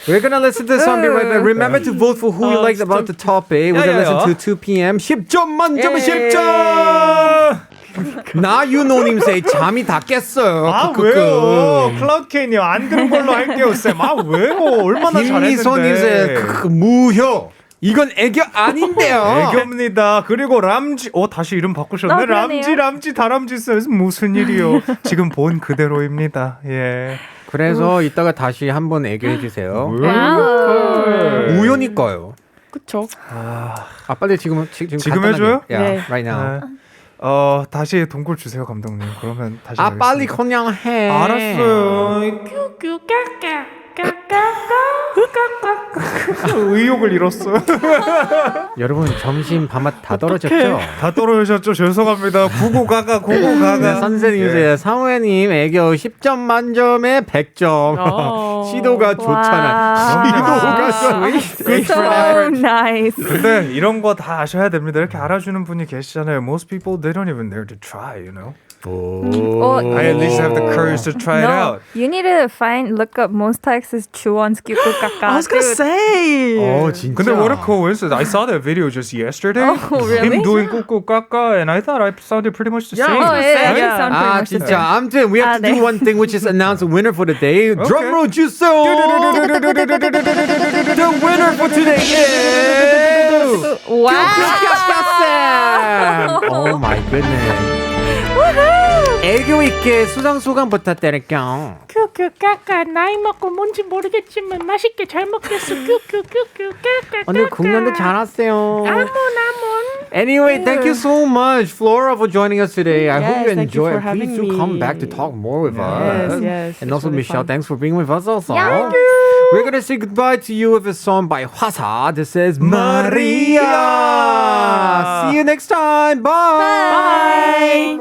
Speaker 2: We're gonna listen to the song. Be right back. Remember to vote for who you liked about the topic. We're gonna listen to 2 p.m. 10점 만점에 10점. 나 유노님 say 잠이 다 깼어요.
Speaker 1: 아 왜요? 클라우드 케인이요. 안 들은 걸로 할게요, 쌤. 아 왜요? 얼마나
Speaker 2: 김미소님 say
Speaker 1: 잘했는데.
Speaker 2: 무효. 이건 애교 아닌데요.
Speaker 1: 애교입니다. 그리고 람지, 다시 이름 바꾸셨네.
Speaker 3: 그러네요.
Speaker 1: 람지, 다람쥐 쌤 무슨 일이요? 지금 본 그대로입니다. 예.
Speaker 2: 그래서 이따가 다시 한번 애교해 주세요.
Speaker 3: wow.
Speaker 2: 무효니까요.
Speaker 4: 그쵸.
Speaker 2: 아 빨리 지금 간단하게.
Speaker 1: 해줘요?
Speaker 2: Yeah,
Speaker 4: 네.
Speaker 2: right now.
Speaker 1: 다시 동굴 주세요, 감독님. 그러면 다시
Speaker 2: 아 빨리
Speaker 1: 가겠습니다.
Speaker 2: 그냥 해.
Speaker 1: 알았어요. 의욕을 잃었어요.
Speaker 2: 여러분 점심 밥맛 다 떨어졌죠?
Speaker 1: 다 떨어졌죠. 죄송합니다. 구구가가.
Speaker 2: 네, 선생님이세요. 상우님 애교 10점 만점에 100점. 시도가 좋잖아. 시도가 좋아.
Speaker 3: So nice.
Speaker 1: 근데 이런 거 다 아셔야 됩니다. 이렇게 알아주는 분이 계시잖아요. Most people they don't even dare to try, you know. I at least have the courage to try it out.
Speaker 3: You need to look up Monsta X's 주원's 뀨뀨꺄꺄.
Speaker 4: I was gonna say.
Speaker 2: 어, 진짜.
Speaker 1: 근데 what a coincidence. I saw that video just yesterday.
Speaker 3: Oh, really?
Speaker 1: Him doing 꾹꾹까까 and I thought I sounded pretty much the
Speaker 4: Yeah,
Speaker 1: same.
Speaker 3: Oh, yeah, you
Speaker 4: Yeah.
Speaker 3: sound pretty
Speaker 2: 아
Speaker 3: much the
Speaker 2: 진짜
Speaker 3: same.
Speaker 2: 아무튼 we have to do
Speaker 3: 네.
Speaker 2: one thing which is announce a winner for the day. Drumroll 주세요. The winner for today is
Speaker 3: Wow.
Speaker 2: Oh my goodness. 애교 있게 수상 소감 부탁드릴게요.
Speaker 5: 큐큐까까 나이 먹고 뭔지 모르겠지만 맛있게 잘 먹겠어. 큐큐까까.
Speaker 2: 오늘 공연도 잘하세요.
Speaker 5: 아몬.
Speaker 2: Anyway, thank you so much, Flora, for joining us today. I hope you
Speaker 4: Yes, thank you
Speaker 2: enjoy
Speaker 4: for
Speaker 2: it. Please
Speaker 4: having
Speaker 2: do come
Speaker 4: me.
Speaker 2: back to talk more with us.
Speaker 4: Yes.
Speaker 2: And
Speaker 4: it's
Speaker 2: also,
Speaker 4: really
Speaker 2: Michelle,
Speaker 4: fun.
Speaker 2: thanks for being with us also.
Speaker 3: Yeah.
Speaker 2: We're going to say goodbye to you with a song by Hwasa. This is Maria. See you next time. Bye.
Speaker 4: Bye.